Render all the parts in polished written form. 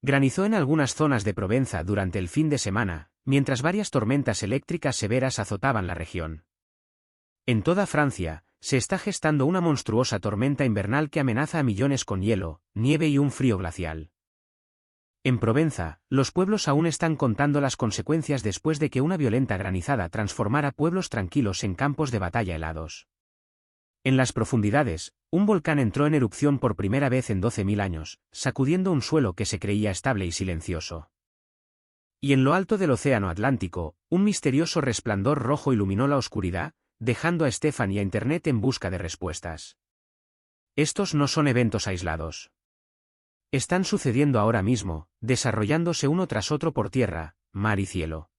Granizó en algunas zonas de Provenza durante el fin de semana, mientras varias tormentas eléctricas severas azotaban la región. En toda Francia, se está gestando una monstruosa tormenta invernal que amenaza a millones con hielo, nieve y un frío glacial. En Provenza, los pueblos aún están contando las consecuencias después de que una violenta granizada transformara pueblos tranquilos en campos de batalla helados. En las profundidades, un volcán entró en erupción por primera vez en 12.000 años, sacudiendo un suelo que se creía estable y silencioso. Y en lo alto del océano Atlántico, un misterioso resplandor rojo iluminó la oscuridad, dejando a Stefan y a Internet en busca de respuestas. Estos no son eventos aislados. Están sucediendo ahora mismo, desarrollándose uno tras otro por tierra, mar y cielo.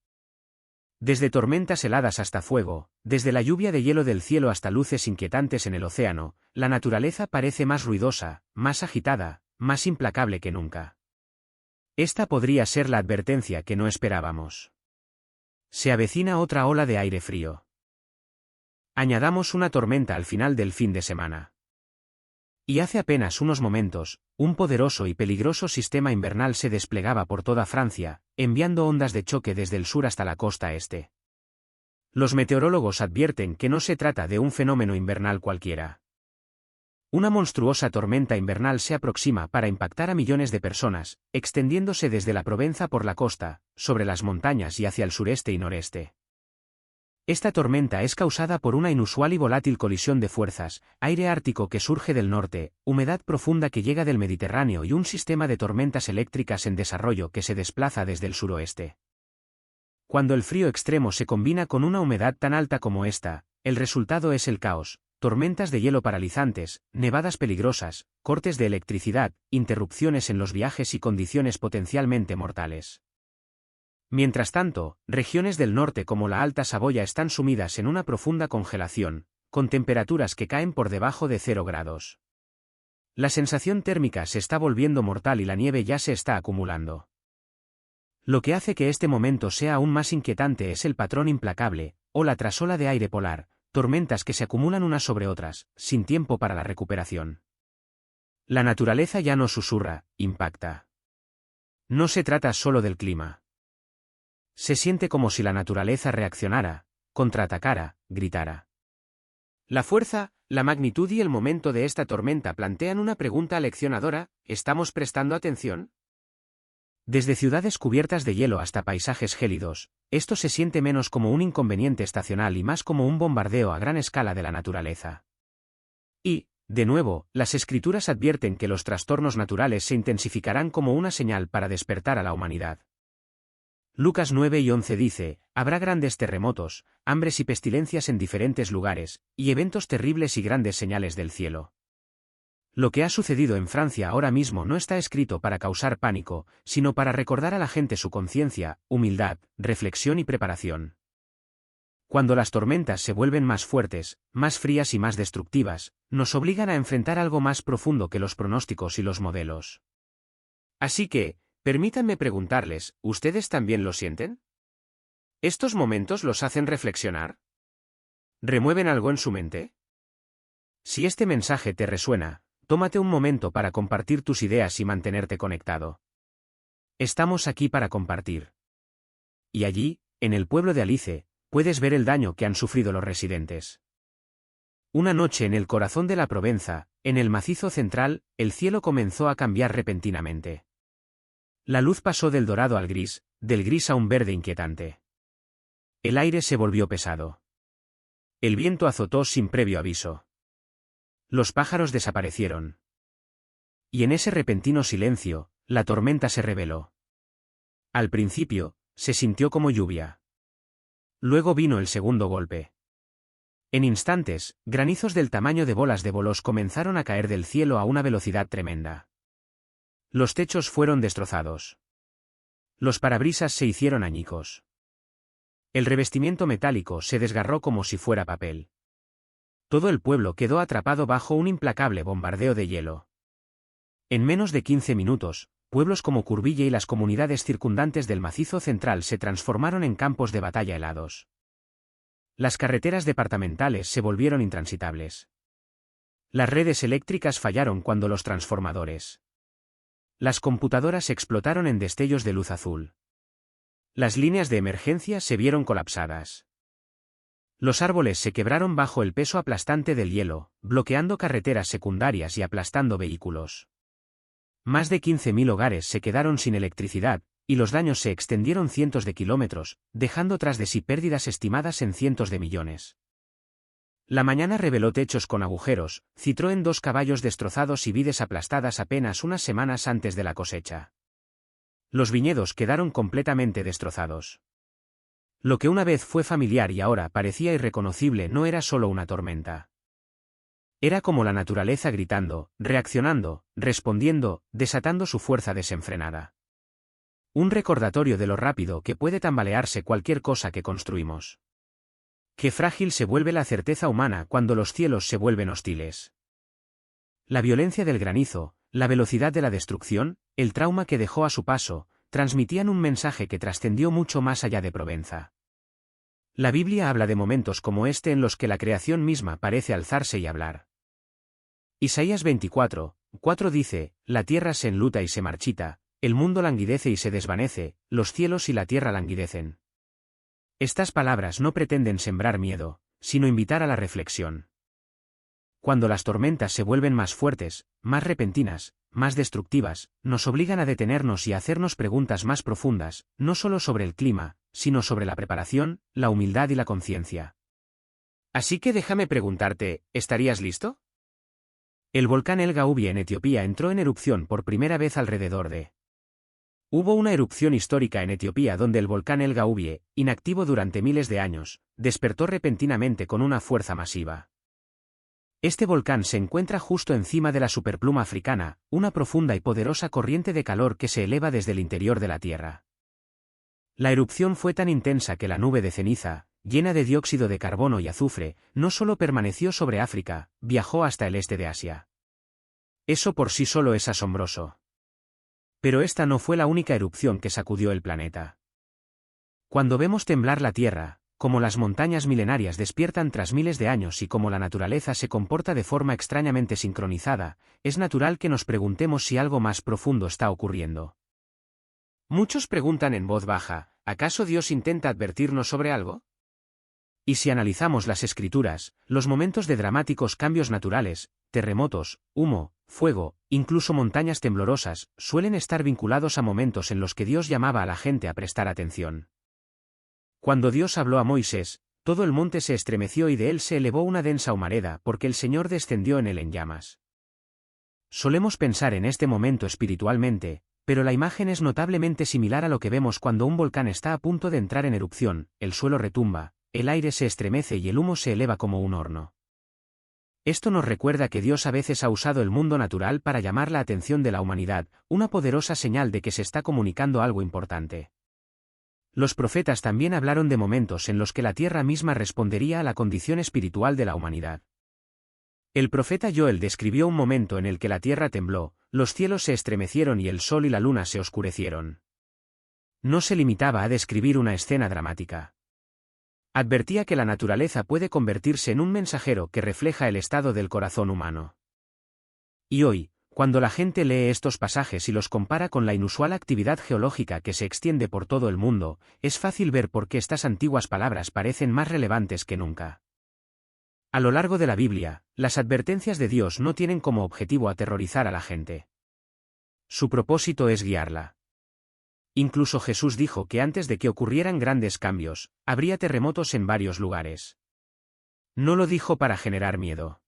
Desde tormentas heladas hasta fuego, desde la lluvia de hielo del cielo hasta luces inquietantes en el océano, la naturaleza parece más ruidosa, más agitada, más implacable que nunca. Esta podría ser la advertencia que no esperábamos. Se avecina otra ola de aire frío. Añadamos una tormenta al final del fin de semana. Y hace apenas unos momentos, un poderoso y peligroso sistema invernal se desplegaba por toda Francia, enviando ondas de choque desde el sur hasta la costa este. Los meteorólogos advierten que no se trata de un fenómeno invernal cualquiera. Una monstruosa tormenta invernal se aproxima para impactar a millones de personas, extendiéndose desde la Provenza por la costa, sobre las montañas y hacia el sureste y noreste. Esta tormenta es causada por una inusual y volátil colisión de fuerzas, aire ártico que surge del norte, humedad profunda que llega del Mediterráneo y un sistema de tormentas eléctricas en desarrollo que se desplaza desde el suroeste. Cuando el frío extremo se combina con una humedad tan alta como esta, el resultado es el caos, tormentas de hielo paralizantes, nevadas peligrosas, cortes de electricidad, interrupciones en los viajes y condiciones potencialmente mortales. Mientras tanto, regiones del norte como la Alta Saboya están sumidas en una profunda congelación, con temperaturas que caen por debajo de 0 grados. La sensación térmica se está volviendo mortal y la nieve ya se está acumulando. Lo que hace que este momento sea aún más inquietante es el patrón implacable, ola tras ola de aire polar, tormentas que se acumulan unas sobre otras, sin tiempo para la recuperación. La naturaleza ya no susurra, impacta. No se trata solo del clima. Se siente como si la naturaleza reaccionara, contraatacara, gritara. La fuerza, la magnitud y el momento de esta tormenta plantean una pregunta aleccionadora: ¿estamos prestando atención? Desde ciudades cubiertas de hielo hasta paisajes gélidos, esto se siente menos como un inconveniente estacional y más como un bombardeo a gran escala de la naturaleza. Y, de nuevo, las escrituras advierten que los trastornos naturales se intensificarán como una señal para despertar a la humanidad. Lucas 9:11 dice: habrá grandes terremotos, hambres y pestilencias en diferentes lugares, y eventos terribles y grandes señales del cielo. Lo que ha sucedido en Francia ahora mismo no está escrito para causar pánico, sino para recordar a la gente su conciencia, humildad, reflexión y preparación. Cuando las tormentas se vuelven más fuertes, más frías y más destructivas, nos obligan a enfrentar algo más profundo que los pronósticos y los modelos. Así que, permítanme preguntarles, ¿ustedes también lo sienten? ¿Estos momentos los hacen reflexionar? ¿Remueven algo en su mente? Si este mensaje te resuena, tómate un momento para compartir tus ideas y mantenerte conectado. Estamos aquí para compartir. Y allí, en el pueblo de Alice, puedes ver el daño que han sufrido los residentes. Una noche en el corazón de la Provenza, en el macizo central, el cielo comenzó a cambiar repentinamente. La luz pasó del dorado al gris, del gris a un verde inquietante. El aire se volvió pesado. El viento azotó sin previo aviso. Los pájaros desaparecieron. Y en ese repentino silencio, la tormenta se reveló. Al principio, se sintió como lluvia. Luego vino el segundo golpe. En instantes, granizos del tamaño de bolas de bolos comenzaron a caer del cielo a una velocidad tremenda. Los techos fueron destrozados. Los parabrisas se hicieron añicos. El revestimiento metálico se desgarró como si fuera papel. Todo el pueblo quedó atrapado bajo un implacable bombardeo de hielo. En menos de 15 minutos, pueblos como Courville y las comunidades circundantes del macizo central se transformaron en campos de batalla helados. Las carreteras departamentales se volvieron intransitables. Las redes eléctricas fallaron cuando los transformadores Las computadoras explotaron en destellos de luz azul. Las líneas de emergencia se vieron colapsadas. Los árboles se quebraron bajo el peso aplastante del hielo, bloqueando carreteras secundarias y aplastando vehículos. Más de 15.000 hogares se quedaron sin electricidad, y los daños se extendieron cientos de kilómetros, dejando tras de sí pérdidas estimadas en cientos de millones. La mañana reveló techos con agujeros, Citroën 2 caballos destrozados y vides aplastadas apenas unas semanas antes de la cosecha. Los viñedos quedaron completamente destrozados. Lo que una vez fue familiar y ahora parecía irreconocible no era solo una tormenta. Era como la naturaleza gritando, reaccionando, respondiendo, desatando su fuerza desenfrenada. Un recordatorio de lo rápido que puede tambalearse cualquier cosa que construimos. Qué frágil se vuelve la certeza humana cuando los cielos se vuelven hostiles. La violencia del granizo, la velocidad de la destrucción, el trauma que dejó a su paso, transmitían un mensaje que trascendió mucho más allá de Provenza. La Biblia habla de momentos como este en los que la creación misma parece alzarse y hablar. Isaías 24:4 dice, la tierra se enluta y se marchita, el mundo languidece y se desvanece, los cielos y la tierra languidecen. Estas palabras no pretenden sembrar miedo, sino invitar a la reflexión. Cuando las tormentas se vuelven más fuertes, más repentinas, más destructivas, nos obligan a detenernos y a hacernos preguntas más profundas, no solo sobre el clima, sino sobre la preparación, la humildad y la conciencia. Así que déjame preguntarte, ¿estarías listo? El volcán El Gaubi en Etiopía entró en erupción por primera vez alrededor de. Hubo una erupción histórica en Etiopía donde el volcán El Gaubi, inactivo durante miles de años, despertó repentinamente con una fuerza masiva. Este volcán se encuentra justo encima de la superpluma africana, una profunda y poderosa corriente de calor que se eleva desde el interior de la Tierra. La erupción fue tan intensa que la nube de ceniza, llena de dióxido de carbono y azufre, no solo permaneció sobre África, viajó hasta el este de Asia. Eso por sí solo es asombroso. Pero esta no fue la única erupción que sacudió el planeta. Cuando vemos temblar la Tierra, como las montañas milenarias despiertan tras miles de años y como la naturaleza se comporta de forma extrañamente sincronizada, es natural que nos preguntemos si algo más profundo está ocurriendo. Muchos preguntan en voz baja, ¿acaso Dios intenta advertirnos sobre algo? Y si analizamos las Escrituras, los momentos de dramáticos cambios naturales, terremotos, humo, fuego, incluso montañas temblorosas, suelen estar vinculados a momentos en los que Dios llamaba a la gente a prestar atención. Cuando Dios habló a Moisés, todo el monte se estremeció y de él se elevó una densa humareda porque el Señor descendió en él en llamas. Solemos pensar en este momento espiritualmente, pero la imagen es notablemente similar a lo que vemos cuando un volcán está a punto de entrar en erupción, el suelo retumba, el aire se estremece y el humo se eleva como un horno. Esto nos recuerda que Dios a veces ha usado el mundo natural para llamar la atención de la humanidad, una poderosa señal de que se está comunicando algo importante. Los profetas también hablaron de momentos en los que la tierra misma respondería a la condición espiritual de la humanidad. El profeta Joel describió un momento en el que la tierra tembló, los cielos se estremecieron y el sol y la luna se oscurecieron. No se limitaba a describir una escena dramática. Advertía que la naturaleza puede convertirse en un mensajero que refleja el estado del corazón humano. Y hoy, cuando la gente lee estos pasajes y los compara con la inusual actividad geológica que se extiende por todo el mundo, es fácil ver por qué estas antiguas palabras parecen más relevantes que nunca. A lo largo de la Biblia, las advertencias de Dios no tienen como objetivo aterrorizar a la gente. Su propósito es guiarla. Incluso Jesús dijo que antes de que ocurrieran grandes cambios, habría terremotos en varios lugares. No lo dijo para generar miedo.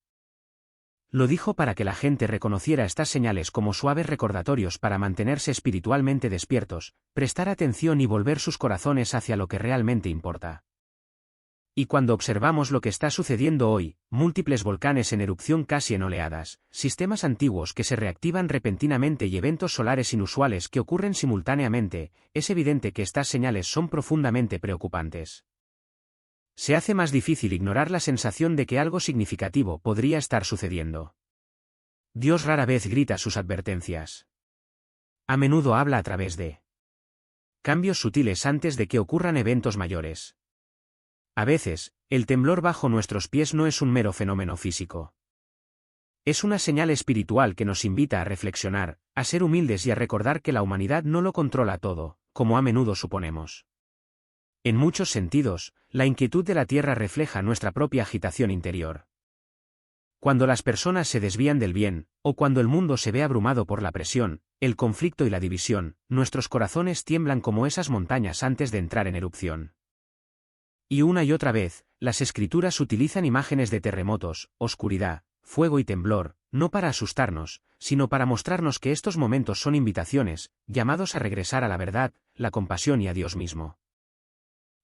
Lo dijo para que la gente reconociera estas señales como suaves recordatorios para mantenerse espiritualmente despiertos, prestar atención y volver sus corazones hacia lo que realmente importa. Y cuando observamos lo que está sucediendo hoy, múltiples volcanes en erupción casi en oleadas, sistemas antiguos que se reactivan repentinamente y eventos solares inusuales que ocurren simultáneamente, es evidente que estas señales son profundamente preocupantes. Se hace más difícil ignorar la sensación de que algo significativo podría estar sucediendo. Dios rara vez grita sus advertencias. A menudo habla a través de cambios sutiles antes de que ocurran eventos mayores. A veces, el temblor bajo nuestros pies no es un mero fenómeno físico. Es una señal espiritual que nos invita a reflexionar, a ser humildes y a recordar que la humanidad no lo controla todo, como a menudo suponemos. En muchos sentidos, la inquietud de la Tierra refleja nuestra propia agitación interior. Cuando las personas se desvían del bien, o cuando el mundo se ve abrumado por la presión, el conflicto y la división, nuestros corazones tiemblan como esas montañas antes de entrar en erupción. Y una y otra vez, las escrituras utilizan imágenes de terremotos, oscuridad, fuego y temblor, no para asustarnos, sino para mostrarnos que estos momentos son invitaciones, llamados a regresar a la verdad, la compasión y a Dios mismo.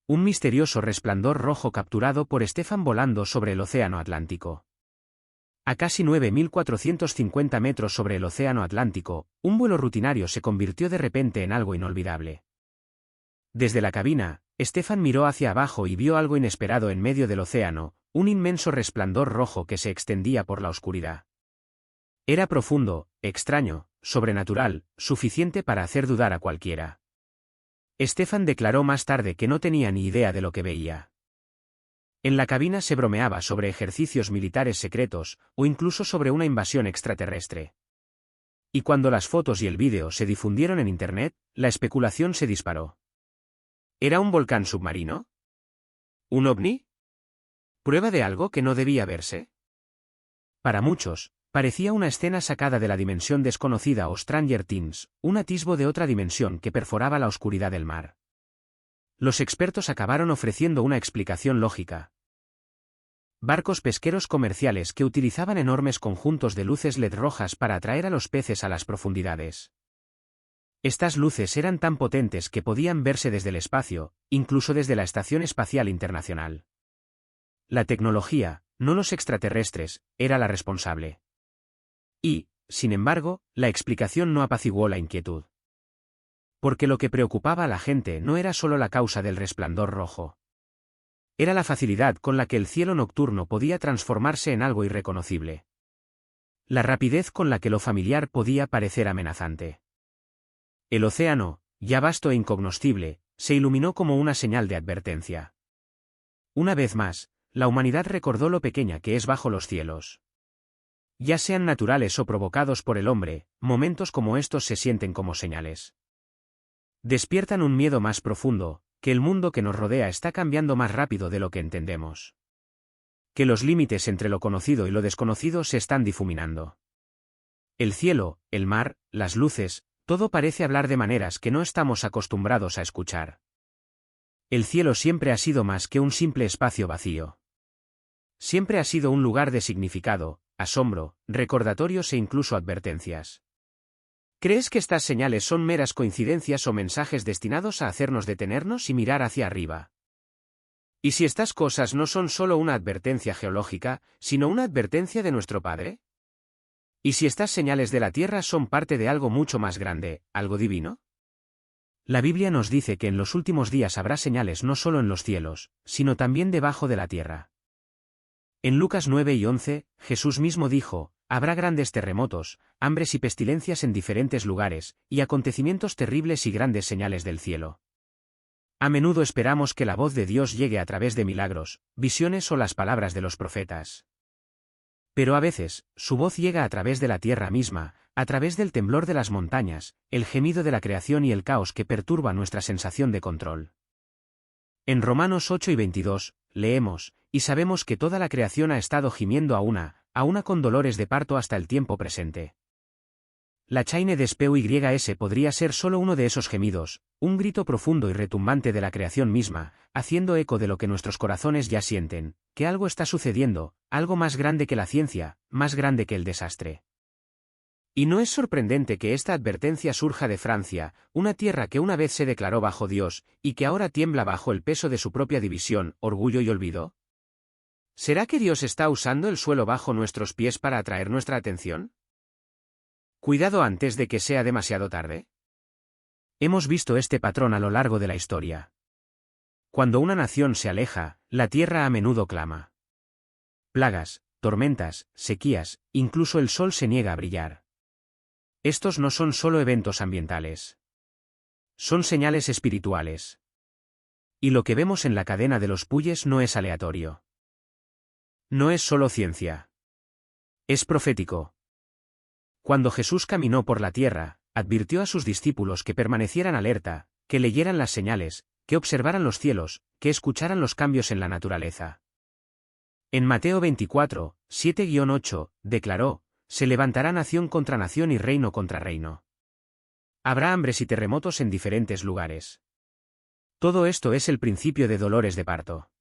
Un misterioso resplandor rojo capturado por Stefan volando sobre el océano Atlántico. A casi 9.450 metros sobre el océano Atlántico, un vuelo rutinario se convirtió de repente en algo inolvidable. Desde la cabina, Stefan miró hacia abajo y vio algo inesperado en medio del océano, un inmenso resplandor rojo que se extendía por la oscuridad. Era profundo, extraño, sobrenatural, suficiente para hacer dudar a cualquiera. Stefan declaró más tarde que no tenía ni idea de lo que veía. En la cabina se bromeaba sobre ejercicios militares secretos, o incluso sobre una invasión extraterrestre. Y cuando las fotos y el vídeo se difundieron en Internet, la especulación se disparó. ¿Era un volcán submarino? ¿Un ovni? ¿Prueba de algo que no debía verse? Para muchos, parecía una escena sacada de la dimensión desconocida o Stranger Things, un atisbo de otra dimensión que perforaba la oscuridad del mar. Los expertos acabaron ofreciendo una explicación lógica. Barcos pesqueros comerciales que utilizaban enormes conjuntos de luces LED rojas para atraer a los peces a las profundidades. Estas luces eran tan potentes que podían verse desde el espacio, incluso desde la Estación Espacial Internacional. La tecnología, no los extraterrestres, era la responsable. Y, sin embargo, la explicación no apaciguó la inquietud. Porque lo que preocupaba a la gente no era solo la causa del resplandor rojo. Era la facilidad con la que el cielo nocturno podía transformarse en algo irreconocible. La rapidez con la que lo familiar podía parecer amenazante. El océano, ya vasto e incognoscible, se iluminó como una señal de advertencia. Una vez más, la humanidad recordó lo pequeña que es bajo los cielos. Ya sean naturales o provocados por el hombre, momentos como estos se sienten como señales. Despiertan un miedo más profundo, que el mundo que nos rodea está cambiando más rápido de lo que entendemos. Que los límites entre lo conocido y lo desconocido se están difuminando. El cielo, el mar, las luces, todo parece hablar de maneras que no estamos acostumbrados a escuchar. El cielo siempre ha sido más que un simple espacio vacío. Siempre ha sido un lugar de significado, asombro, recordatorios e incluso advertencias. ¿Crees que estas señales son meras coincidencias o mensajes destinados a hacernos detenernos y mirar hacia arriba? ¿Y si estas cosas no son solo una advertencia geológica, sino una advertencia de nuestro Padre? ¿Y si estas señales de la Tierra son parte de algo mucho más grande, algo divino? La Biblia nos dice que en los últimos días habrá señales no solo en los cielos, sino también debajo de la tierra. En Lucas 9 y 11, Jesús mismo dijo: habrá grandes terremotos, hambres y pestilencias en diferentes lugares, y acontecimientos terribles y grandes señales del cielo. A menudo esperamos que la voz de Dios llegue a través de milagros, visiones o las palabras de los profetas. Pero a veces, su voz llega a través de la tierra misma, a través del temblor de las montañas, el gemido de la creación y el caos que perturba nuestra sensación de control. En Romanos 8 y 22, leemos: y sabemos que toda la creación ha estado gimiendo a una con dolores de parto hasta el tiempo presente. La Chaine Despeu YS podría ser solo uno de esos gemidos, un grito profundo y retumbante de la creación misma, haciendo eco de lo que nuestros corazones ya sienten, que algo está sucediendo, algo más grande que la ciencia, más grande que el desastre. Y no es sorprendente que esta advertencia surja de Francia, una tierra que una vez se declaró bajo Dios, y que ahora tiembla bajo el peso de su propia división, orgullo y olvido. ¿Será que Dios está usando el suelo bajo nuestros pies para atraer nuestra atención? Cuidado antes de que sea demasiado tarde. Hemos visto este patrón a lo largo de la historia. Cuando una nación se aleja, la tierra a menudo clama. Plagas, tormentas, sequías, incluso el sol se niega a brillar. Estos no son solo eventos ambientales. Son señales espirituales. Y lo que vemos en la cadena de los Puyes no es aleatorio. No es solo ciencia. Es profético. Cuando Jesús caminó por la tierra, advirtió a sus discípulos que permanecieran alerta, que leyeran las señales, que observaran los cielos, que escucharan los cambios en la naturaleza. En Mateo 24, 7-8, declaró, se levantará nación contra nación y reino contra reino. Habrá hambres y terremotos en diferentes lugares. Todo esto es el principio de dolores de parto.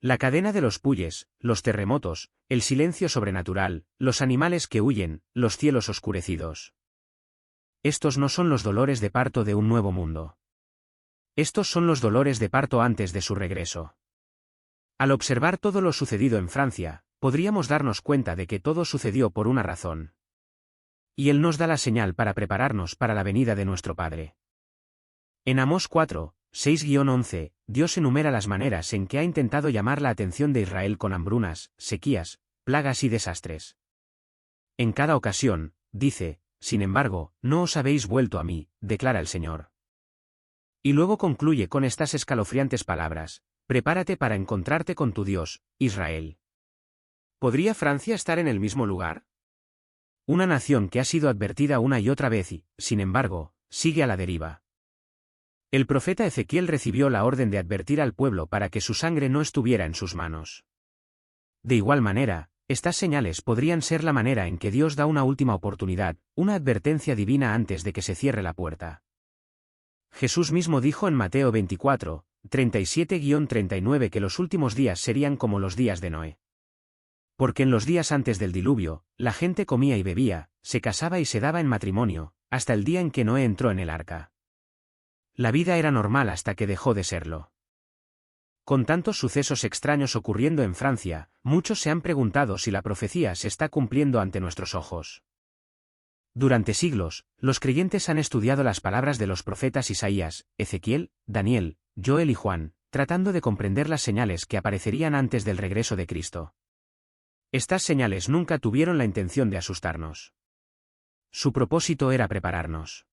La cadena de los puyes, los terremotos, el silencio sobrenatural, los animales que huyen, los cielos oscurecidos. Estos no son los dolores de parto de un nuevo mundo. Estos son los dolores de parto antes de su regreso. Al observar todo lo sucedido en Francia, podríamos darnos cuenta de que todo sucedió por una razón. Y Él nos da la señal para prepararnos para la venida de nuestro Padre. En Amós 4, 6-11, Dios enumera las maneras en que ha intentado llamar la atención de Israel con hambrunas, sequías, plagas y desastres. En cada ocasión, dice, sin embargo, no os habéis vuelto a mí, declara el Señor. Y luego concluye con estas escalofriantes palabras, prepárate para encontrarte con tu Dios, Israel. ¿Podría Francia estar en el mismo lugar? Una nación que ha sido advertida una y otra vez y, sin embargo, sigue a la deriva. El profeta Ezequiel recibió la orden de advertir al pueblo para que su sangre no estuviera en sus manos. De igual manera, estas señales podrían ser la manera en que Dios da una última oportunidad, una advertencia divina antes de que se cierre la puerta. Jesús mismo dijo en Mateo 24, 37-39 que los últimos días serían como los días de Noé. Porque en los días antes del diluvio, la gente comía y bebía, se casaba y se daba en matrimonio, hasta el día en que Noé entró en el arca. La vida era normal hasta que dejó de serlo. Con tantos sucesos extraños ocurriendo en Francia, muchos se han preguntado si la profecía se está cumpliendo ante nuestros ojos. Durante siglos, los creyentes han estudiado las palabras de los profetas Isaías, Ezequiel, Daniel, Joel y Juan, tratando de comprender las señales que aparecerían antes del regreso de Cristo. Estas señales nunca tuvieron la intención de asustarnos. Su propósito era prepararnos.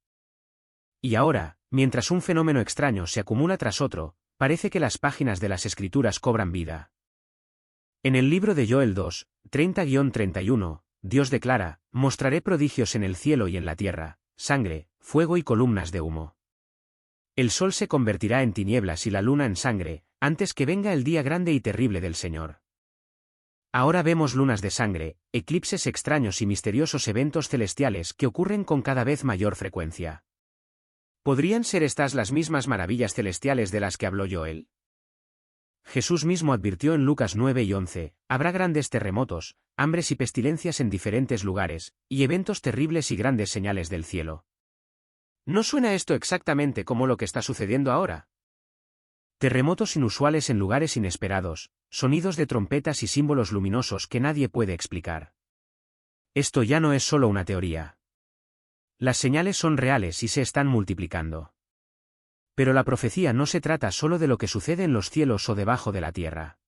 Y ahora, mientras un fenómeno extraño se acumula tras otro, parece que las páginas de las Escrituras cobran vida. En el libro de Joel 2, 30-31, Dios declara, mostraré prodigios en el cielo y en la tierra, sangre, fuego y columnas de humo. El sol se convertirá en tinieblas y la luna en sangre, antes que venga el día grande y terrible del Señor. Ahora vemos lunas de sangre, eclipses extraños y misteriosos eventos celestiales que ocurren con cada vez mayor frecuencia. ¿Podrían ser estas las mismas maravillas celestiales de las que habló Joel? Jesús mismo advirtió en Lucas 9-11, habrá grandes terremotos, hambres y pestilencias en diferentes lugares, y eventos terribles y grandes señales del cielo. ¿No suena esto exactamente como lo que está sucediendo ahora? Terremotos inusuales en lugares inesperados, sonidos de trompetas y símbolos luminosos que nadie puede explicar. Esto ya no es solo una teoría. Las señales son reales y se están multiplicando. Pero la profecía no se trata solo de lo que sucede en los cielos o debajo de la tierra.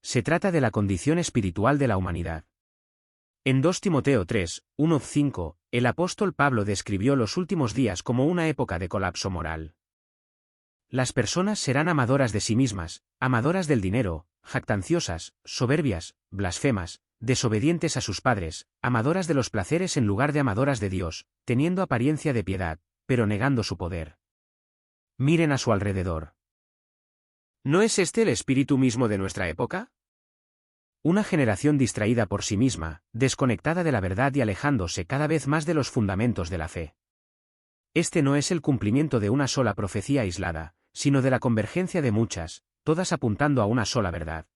Se trata de la condición espiritual de la humanidad. En 2 Timoteo 3, 1-5, el apóstol Pablo describió los últimos días como una época de colapso moral. Las personas serán amadoras de sí mismas, amadoras del dinero, jactanciosas, soberbias, blasfemas, desobedientes a sus padres, amadoras de los placeres en lugar de amadoras de Dios, teniendo apariencia de piedad, pero negando su poder. Miren a su alrededor. ¿No es este el espíritu mismo de nuestra época? Una generación distraída por sí misma, desconectada de la verdad y alejándose cada vez más de los fundamentos de la fe. Este no es el cumplimiento de una sola profecía aislada, sino de la convergencia de muchas, todas apuntando a una sola verdad.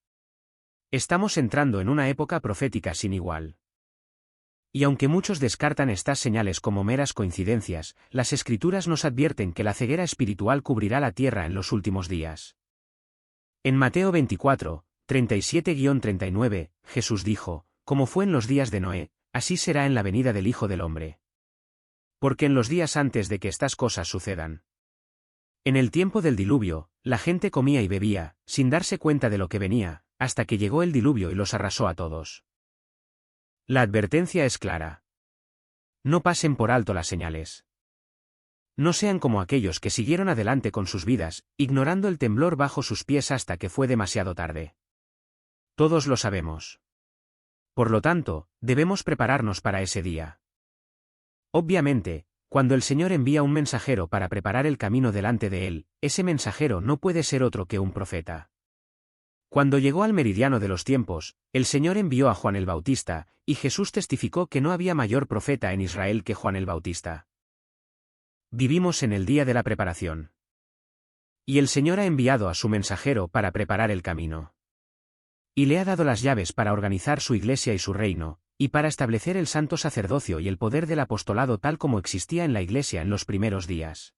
Estamos entrando en una época profética sin igual. Y aunque muchos descartan estas señales como meras coincidencias, las Escrituras nos advierten que la ceguera espiritual cubrirá la tierra en los últimos días. En Mateo 24, 37-39, Jesús dijo, como fue en los días de Noé, así será en la venida del Hijo del Hombre. Porque en los días antes de que estas cosas sucedan. En el tiempo del diluvio, la gente comía y bebía, sin darse cuenta de lo que venía, hasta que llegó el diluvio y los arrasó a todos. La advertencia es clara. No pasen por alto las señales. No sean como aquellos que siguieron adelante con sus vidas, ignorando el temblor bajo sus pies hasta que fue demasiado tarde. Todos lo sabemos. Por lo tanto, debemos prepararnos para ese día. Obviamente, cuando el Señor envía un mensajero para preparar el camino delante de él, ese mensajero no puede ser otro que un profeta. Cuando llegó al meridiano de los tiempos, el Señor envió a Juan el Bautista, y Jesús testificó que no había mayor profeta en Israel que Juan el Bautista. Vivimos en el día de la preparación. Y el Señor ha enviado a su mensajero para preparar el camino. Y le ha dado las llaves para organizar su iglesia y su reino, y para establecer el santo sacerdocio y el poder del apostolado tal como existía en la iglesia en los primeros días.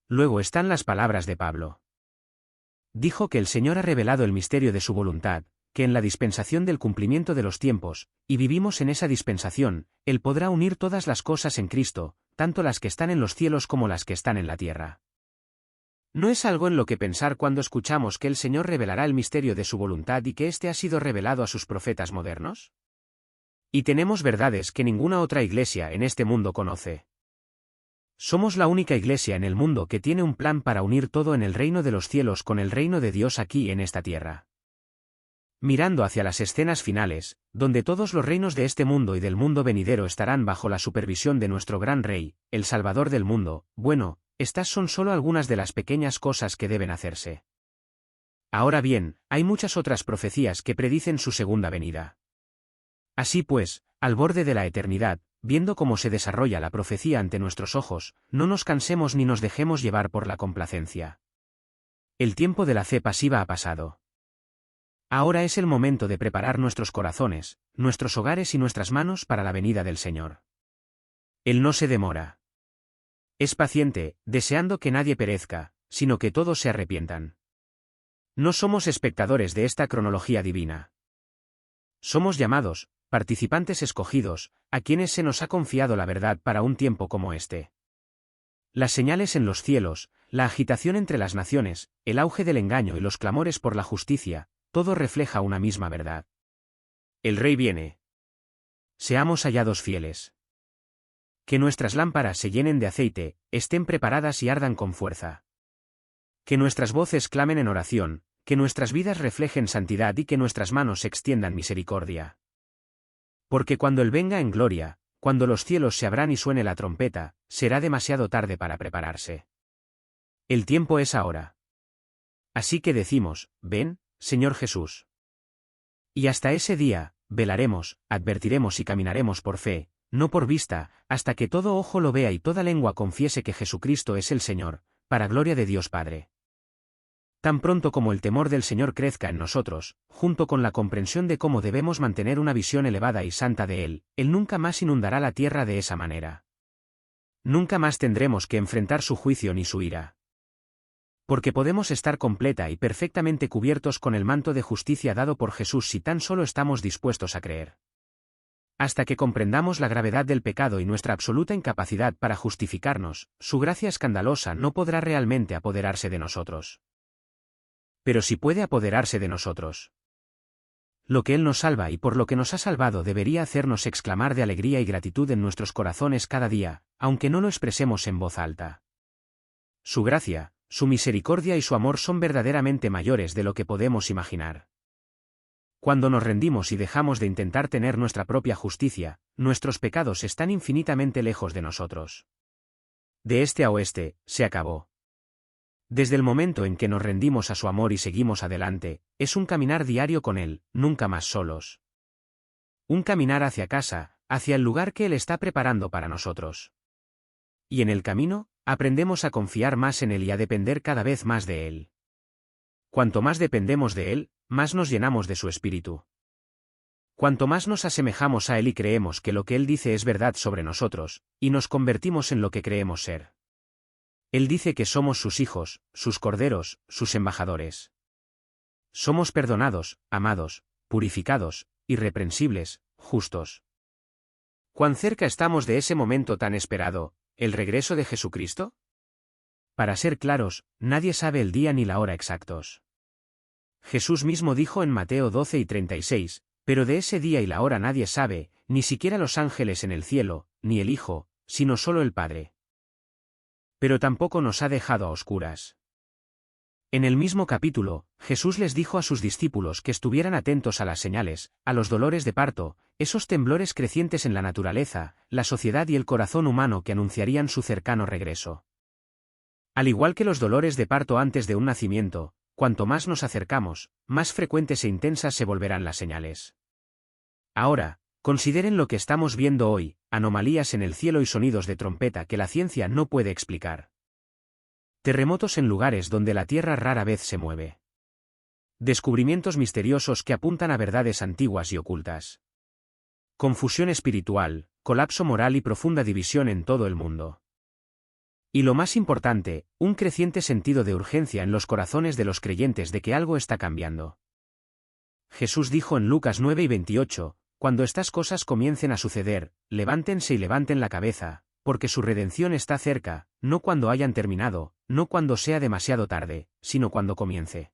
Luego están las palabras de Pablo. Dijo que el Señor ha revelado el misterio de su voluntad, que en la dispensación del cumplimiento de los tiempos, y vivimos en esa dispensación, Él podrá unir todas las cosas en Cristo, tanto las que están en los cielos como las que están en la tierra. ¿No es algo en lo que pensar cuando escuchamos que el Señor revelará el misterio de su voluntad y que éste ha sido revelado a sus profetas modernos? Y tenemos verdades que ninguna otra iglesia en este mundo conoce. Somos la única iglesia en el mundo que tiene un plan para unir todo en el reino de los cielos con el reino de Dios aquí en esta tierra. Mirando hacia las escenas finales, donde todos los reinos de este mundo y del mundo venidero estarán bajo la supervisión de nuestro gran Rey, el Salvador del mundo, bueno, estas son solo algunas de las pequeñas cosas que deben hacerse. Ahora bien, hay muchas otras profecías que predicen su segunda venida. Así pues, al borde de la eternidad, viendo cómo se desarrolla la profecía ante nuestros ojos, no nos cansemos ni nos dejemos llevar por la complacencia. El tiempo de la fe pasiva ha pasado. Ahora es el momento de preparar nuestros corazones, nuestros hogares y nuestras manos para la venida del Señor. Él no se demora. Es paciente, deseando que nadie perezca, sino que todos se arrepientan. No somos espectadores de esta cronología divina. Somos llamados, participantes escogidos, a quienes se nos ha confiado la verdad para un tiempo como este. Las señales en los cielos, la agitación entre las naciones, el auge del engaño y los clamores por la justicia, todo refleja una misma verdad. El Rey viene. Seamos hallados fieles. Que nuestras lámparas se llenen de aceite, estén preparadas y ardan con fuerza. Que nuestras voces clamen en oración, que nuestras vidas reflejen santidad y que nuestras manos extiendan misericordia. Porque cuando Él venga en gloria, cuando los cielos se abran y suene la trompeta, será demasiado tarde para prepararse. El tiempo es ahora. Así que decimos, ven, Señor Jesús. Y hasta ese día, velaremos, advertiremos y caminaremos por fe, no por vista, hasta que todo ojo lo vea y toda lengua confiese que Jesucristo es el Señor, para gloria de Dios Padre. Tan pronto como el temor del Señor crezca en nosotros, junto con la comprensión de cómo debemos mantener una visión elevada y santa de Él, Él nunca más inundará la tierra de esa manera. Nunca más tendremos que enfrentar su juicio ni su ira. Porque podemos estar completa y perfectamente cubiertos con el manto de justicia dado por Jesús si tan solo estamos dispuestos a creer. Hasta que comprendamos la gravedad del pecado y nuestra absoluta incapacidad para justificarnos, su gracia escandalosa no podrá realmente apoderarse de nosotros. Pero sí puede apoderarse de nosotros. Lo que Él nos salva y por lo que nos ha salvado debería hacernos exclamar de alegría y gratitud en nuestros corazones cada día, aunque no lo expresemos en voz alta. Su gracia, su misericordia y su amor son verdaderamente mayores de lo que podemos imaginar. Cuando nos rendimos y dejamos de intentar tener nuestra propia justicia, nuestros pecados están infinitamente lejos de nosotros. De este a oeste, se acabó. Desde el momento en que nos rendimos a su amor y seguimos adelante, es un caminar diario con Él, nunca más solos. Un caminar hacia casa, hacia el lugar que Él está preparando para nosotros. Y en el camino, aprendemos a confiar más en Él y a depender cada vez más de Él. Cuanto más dependemos de Él, más nos llenamos de su espíritu. Cuanto más nos asemejamos a Él y creemos que lo que Él dice es verdad sobre nosotros, y nos convertimos en lo que creemos ser. Él dice que somos sus hijos, sus corderos, sus embajadores. Somos perdonados, amados, purificados, irreprensibles, justos. ¿Cuán cerca estamos de ese momento tan esperado, el regreso de Jesucristo? Para ser claros, nadie sabe el día ni la hora exactos. Jesús mismo dijo en Mateo 12:36, pero de ese día y la hora nadie sabe, ni siquiera los ángeles en el cielo, ni el Hijo, sino solo el Padre. Pero tampoco nos ha dejado a oscuras. En el mismo capítulo, Jesús les dijo a sus discípulos que estuvieran atentos a las señales, a los dolores de parto, esos temblores crecientes en la naturaleza, la sociedad y el corazón humano que anunciarían su cercano regreso. Al igual que los dolores de parto antes de un nacimiento, cuanto más nos acercamos, más frecuentes e intensas se volverán las señales. Ahora, consideren lo que estamos viendo hoy, anomalías en el cielo y sonidos de trompeta que la ciencia no puede explicar. Terremotos en lugares donde la Tierra rara vez se mueve. Descubrimientos misteriosos que apuntan a verdades antiguas y ocultas. Confusión espiritual, colapso moral y profunda división en todo el mundo. Y lo más importante, un creciente sentido de urgencia en los corazones de los creyentes de que algo está cambiando. Jesús dijo en Lucas 9:28, cuando estas cosas comiencen a suceder, levántense y levanten la cabeza, porque su redención está cerca, no cuando hayan terminado, no cuando sea demasiado tarde, sino cuando comience.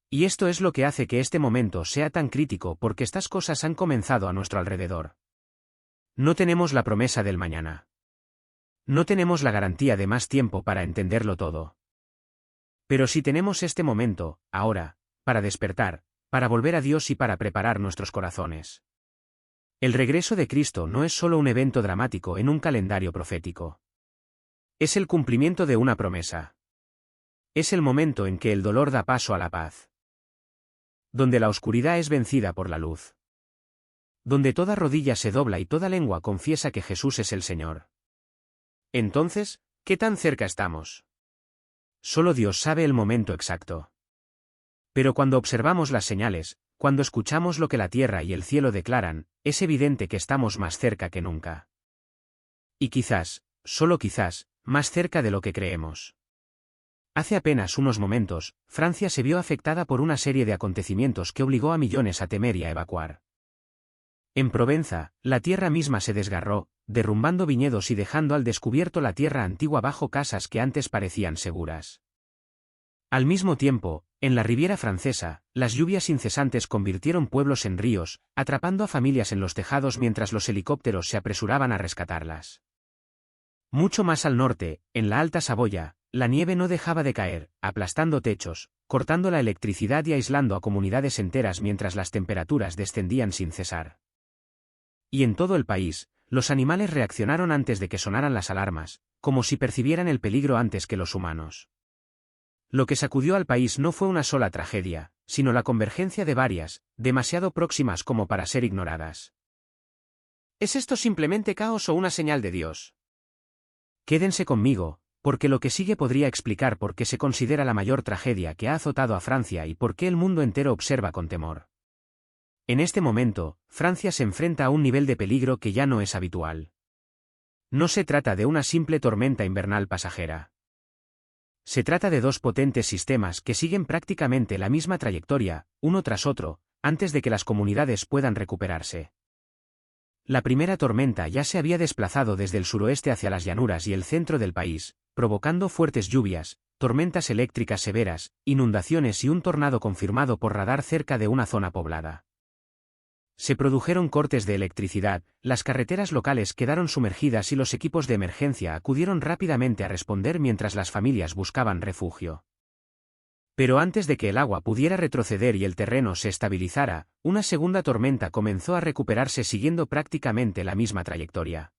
Y esto es lo que hace que este momento sea tan crítico porque estas cosas han comenzado a nuestro alrededor. No tenemos la promesa del mañana. No tenemos la garantía de más tiempo para entenderlo todo. Pero sí tenemos este momento, ahora, para despertar, para volver a Dios y para preparar nuestros corazones. El regreso de Cristo no es solo un evento dramático en un calendario profético. Es el cumplimiento de una promesa. Es el momento en que el dolor da paso a la paz. Donde la oscuridad es vencida por la luz. Donde toda rodilla se dobla y toda lengua confiesa que Jesús es el Señor. Entonces, ¿qué tan cerca estamos? Solo Dios sabe el momento exacto. Pero cuando observamos las señales, cuando escuchamos lo que la tierra y el cielo declaran, es evidente que estamos más cerca que nunca. Y quizás, solo quizás, más cerca de lo que creemos. Hace apenas unos momentos, Francia se vio afectada por una serie de acontecimientos que obligó a millones a temer y a evacuar. En Provenza, la tierra misma se desgarró, derrumbando viñedos y dejando al descubierto la tierra antigua bajo casas que antes parecían seguras. Al mismo tiempo, en la Riviera Francesa, las lluvias incesantes convirtieron pueblos en ríos, atrapando a familias en los tejados mientras los helicópteros se apresuraban a rescatarlas. Mucho más al norte, en la Alta Saboya, la nieve no dejaba de caer, aplastando techos, cortando la electricidad y aislando a comunidades enteras mientras las temperaturas descendían sin cesar. Y en todo el país, los animales reaccionaron antes de que sonaran las alarmas, como si percibieran el peligro antes que los humanos. Lo que sacudió al país no fue una sola tragedia, sino la convergencia de varias, demasiado próximas como para ser ignoradas. ¿Es esto simplemente caos o una señal de Dios? Quédense conmigo, porque lo que sigue podría explicar por qué se considera la mayor tragedia que ha azotado a Francia y por qué el mundo entero observa con temor. En este momento, Francia se enfrenta a un nivel de peligro que ya no es habitual. No se trata de una simple tormenta invernal pasajera. Se trata de dos potentes sistemas que siguen prácticamente la misma trayectoria, uno tras otro, antes de que las comunidades puedan recuperarse. La primera tormenta ya se había desplazado desde el suroeste hacia las llanuras y el centro del país, provocando fuertes lluvias, tormentas eléctricas severas, inundaciones y un tornado confirmado por radar cerca de una zona poblada. Se produjeron cortes de electricidad, las carreteras locales quedaron sumergidas y los equipos de emergencia acudieron rápidamente a responder mientras las familias buscaban refugio. Pero antes de que el agua pudiera retroceder y el terreno se estabilizara, una segunda tormenta comenzó a recuperarse siguiendo prácticamente la misma trayectoria.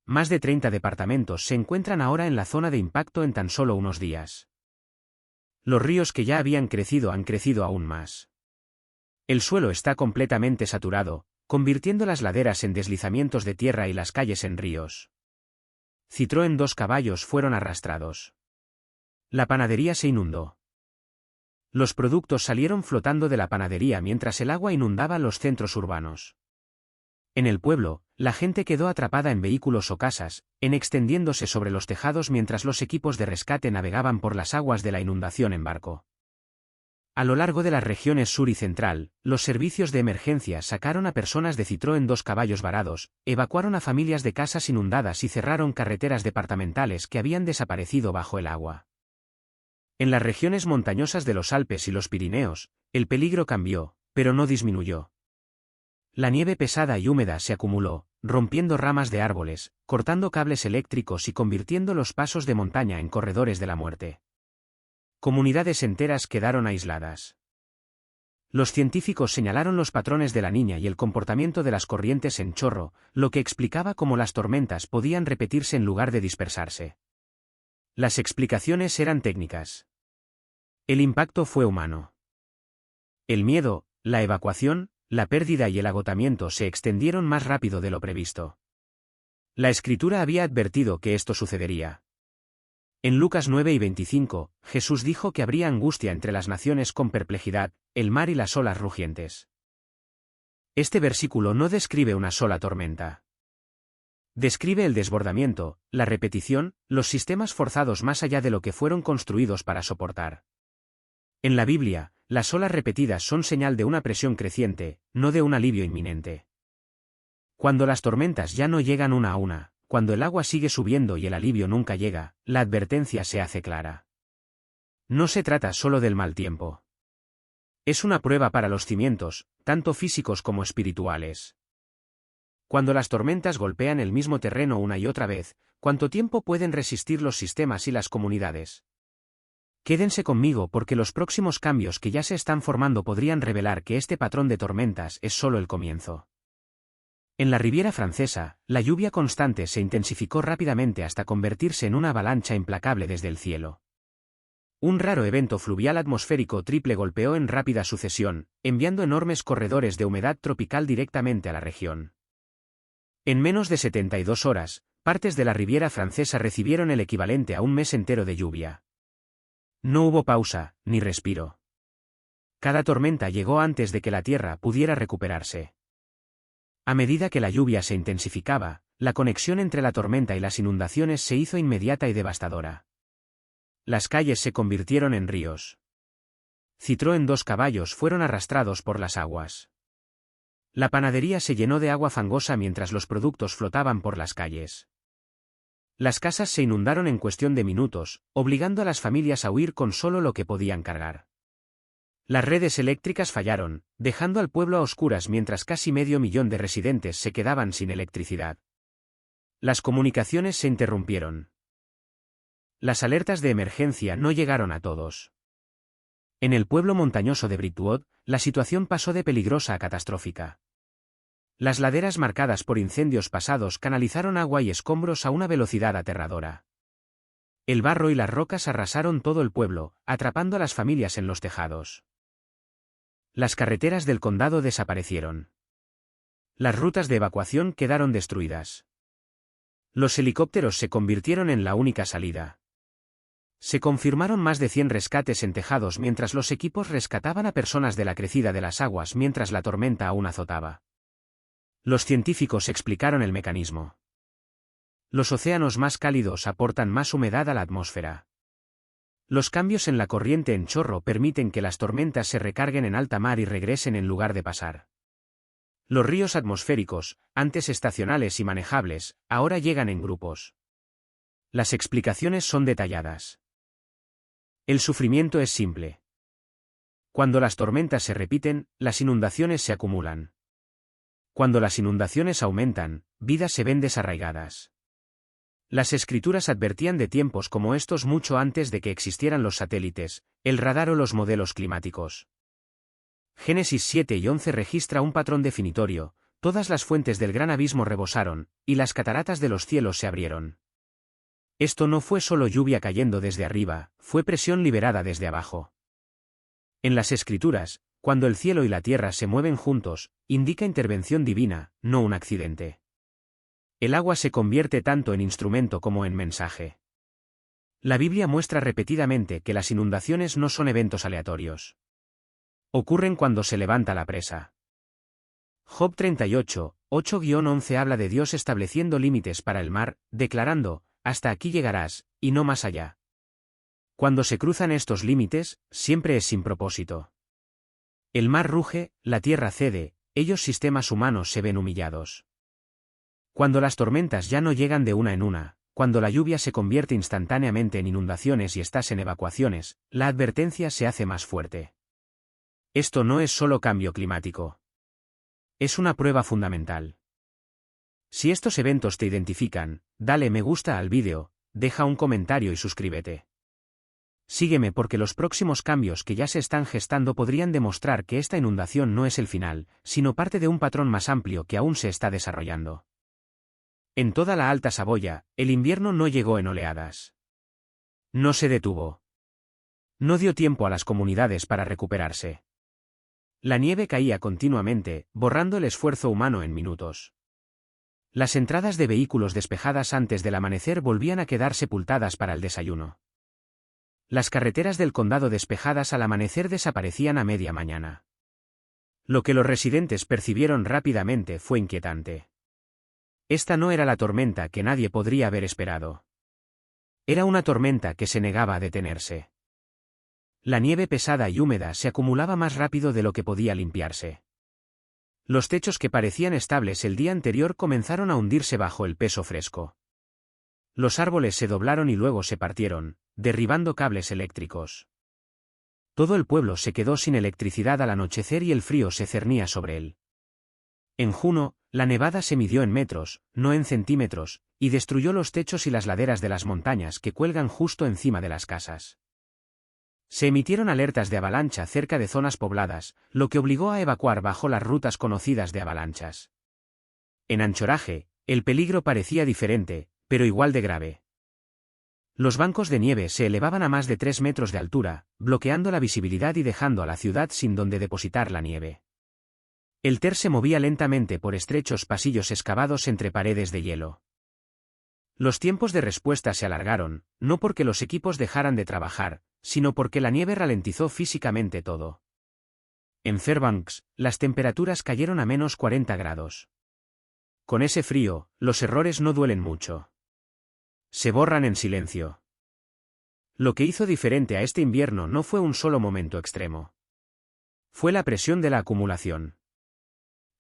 Más de 30 departamentos se encuentran ahora en la zona de impacto en tan solo unos días. Los ríos que ya habían crecido han crecido aún más. El suelo está completamente saturado, convirtiendo las laderas en deslizamientos de tierra y las calles en ríos. Citroën 2 caballos fueron arrastrados. La panadería se inundó. Los productos salieron flotando de la panadería mientras el agua inundaba los centros urbanos. En el pueblo, la gente quedó atrapada en vehículos o casas, extendiéndose sobre los tejados mientras los equipos de rescate navegaban por las aguas de la inundación en barco. A lo largo de las regiones sur y central, los servicios de emergencia sacaron a personas de Citroën 2 caballos varados, evacuaron a familias de casas inundadas y cerraron carreteras departamentales que habían desaparecido bajo el agua. En las regiones montañosas de los Alpes y los Pirineos, el peligro cambió, pero no disminuyó. La nieve pesada y húmeda se acumuló, rompiendo ramas de árboles, cortando cables eléctricos y convirtiendo los pasos de montaña en corredores de la muerte. Comunidades enteras quedaron aisladas. Los científicos señalaron los patrones de la niña y el comportamiento de las corrientes en chorro, lo que explicaba cómo las tormentas podían repetirse en lugar de dispersarse. Las explicaciones eran técnicas. El impacto fue humano. El miedo, la evacuación, la pérdida y el agotamiento se extendieron más rápido de lo previsto. La Escritura había advertido que esto sucedería. En Lucas 9:25, Jesús dijo que habría angustia entre las naciones con perplejidad, el mar y las olas rugientes. Este versículo no describe una sola tormenta. Describe el desbordamiento, la repetición, los sistemas forzados más allá de lo que fueron construidos para soportar. En la Biblia, las olas repetidas son señal de una presión creciente, no de un alivio inminente. Cuando las tormentas ya no llegan una a una, cuando el agua sigue subiendo y el alivio nunca llega, la advertencia se hace clara. No se trata solo del mal tiempo. Es una prueba para los cimientos, tanto físicos como espirituales. Cuando las tormentas golpean el mismo terreno una y otra vez, ¿cuánto tiempo pueden resistir los sistemas y las comunidades? Quédense conmigo porque los próximos cambios que ya se están formando podrían revelar que este patrón de tormentas es solo el comienzo. En la Riviera Francesa, la lluvia constante se intensificó rápidamente hasta convertirse en una avalancha implacable desde el cielo. Un raro evento fluvial atmosférico triple golpeó en rápida sucesión, enviando enormes corredores de humedad tropical directamente a la región. En menos de 72 horas, partes de la Riviera Francesa recibieron el equivalente a un mes entero de lluvia. No hubo pausa, ni respiro. Cada tormenta llegó antes de que la tierra pudiera recuperarse. A medida que la lluvia se intensificaba, la conexión entre la tormenta y las inundaciones se hizo inmediata y devastadora. Las calles se convirtieron en ríos. Citroën 2 caballos fueron arrastrados por las aguas. La panadería se llenó de agua fangosa mientras los productos flotaban por las calles. Las casas se inundaron en cuestión de minutos, obligando a las familias a huir con solo lo que podían cargar. Las redes eléctricas fallaron, dejando al pueblo a oscuras mientras casi 500.000 de residentes se quedaban sin electricidad. Las comunicaciones se interrumpieron. Las alertas de emergencia no llegaron a todos. En el pueblo montañoso de Britwood, la situación pasó de peligrosa a catastrófica. Las laderas marcadas por incendios pasados canalizaron agua y escombros a una velocidad aterradora. El barro y las rocas arrasaron todo el pueblo, atrapando a las familias en los tejados. Las carreteras del condado desaparecieron. Las rutas de evacuación quedaron destruidas. Los helicópteros se convirtieron en la única salida. Se confirmaron más de 100 rescates en tejados mientras los equipos rescataban a personas de la crecida de las aguas mientras la tormenta aún azotaba. Los científicos explicaron el mecanismo. Los océanos más cálidos aportan más humedad a la atmósfera. Los cambios en la corriente en chorro permiten que las tormentas se recarguen en alta mar y regresen en lugar de pasar. Los ríos atmosféricos, antes estacionales y manejables, ahora llegan en grupos. Las explicaciones son detalladas. El sufrimiento es simple. Cuando las tormentas se repiten, las inundaciones se acumulan. Cuando las inundaciones aumentan, vidas se ven desarraigadas. Las escrituras advertían de tiempos como estos mucho antes de que existieran los satélites, el radar o los modelos climáticos. Génesis 7 y 11 registra un patrón definitorio: todas las fuentes del gran abismo rebosaron, y las cataratas de los cielos se abrieron. Esto no fue solo lluvia cayendo desde arriba, fue presión liberada desde abajo. En las escrituras, cuando el cielo y la tierra se mueven juntos, indica intervención divina, no un accidente. El agua se convierte tanto en instrumento como en mensaje. La Biblia muestra repetidamente que las inundaciones no son eventos aleatorios. Ocurren cuando se levanta la presa. Job 38, 8-11 habla de Dios estableciendo límites para el mar, declarando: hasta aquí llegarás, y no más allá. Cuando se cruzan estos límites, siempre es sin propósito. El mar ruge, la tierra cede, ellos sistemas humanos se ven humillados. Cuando las tormentas ya no llegan de una en una, cuando la lluvia se convierte instantáneamente en inundaciones y estás en evacuaciones, la advertencia se hace más fuerte. Esto no es solo cambio climático. Es una prueba fundamental. Si estos eventos te identifican, dale me gusta al vídeo, deja un comentario y suscríbete. Sígueme porque los próximos cambios que ya se están gestando podrían demostrar que esta inundación no es el final, sino parte de un patrón más amplio que aún se está desarrollando. En toda la Alta Saboya, el invierno no llegó en oleadas. No se detuvo. No dio tiempo a las comunidades para recuperarse. La nieve caía continuamente, borrando el esfuerzo humano en minutos. Las entradas de vehículos despejadas antes del amanecer volvían a quedar sepultadas para el desayuno. Las carreteras del condado despejadas al amanecer desaparecían a media mañana. Lo que los residentes percibieron rápidamente fue inquietante. Esta no era la tormenta que nadie podría haber esperado. Era una tormenta que se negaba a detenerse. La nieve pesada y húmeda se acumulaba más rápido de lo que podía limpiarse. Los techos que parecían estables el día anterior comenzaron a hundirse bajo el peso fresco. Los árboles se doblaron y luego se partieron, derribando cables eléctricos. Todo el pueblo se quedó sin electricidad al anochecer y el frío se cernía sobre él. En Juno, la nevada se midió en metros, no en centímetros, y destruyó los techos y las laderas de las montañas que cuelgan justo encima de las casas. Se emitieron alertas de avalancha cerca de zonas pobladas, lo que obligó a evacuar bajo las rutas conocidas de avalanchas. En Anchorage, el peligro parecía diferente, pero igual de grave. Los bancos de nieve se elevaban a más de 3 metros de altura, bloqueando la visibilidad y dejando a la ciudad sin donde depositar la nieve. El Ter se movía lentamente por estrechos pasillos excavados entre paredes de hielo. Los tiempos de respuesta se alargaron, no porque los equipos dejaran de trabajar, sino porque la nieve ralentizó físicamente todo. En Fairbanks, las temperaturas cayeron a menos 40 grados. Con ese frío, los errores no duelen mucho. Se borran en silencio. Lo que hizo diferente a este invierno no fue un solo momento extremo. Fue la presión de la acumulación.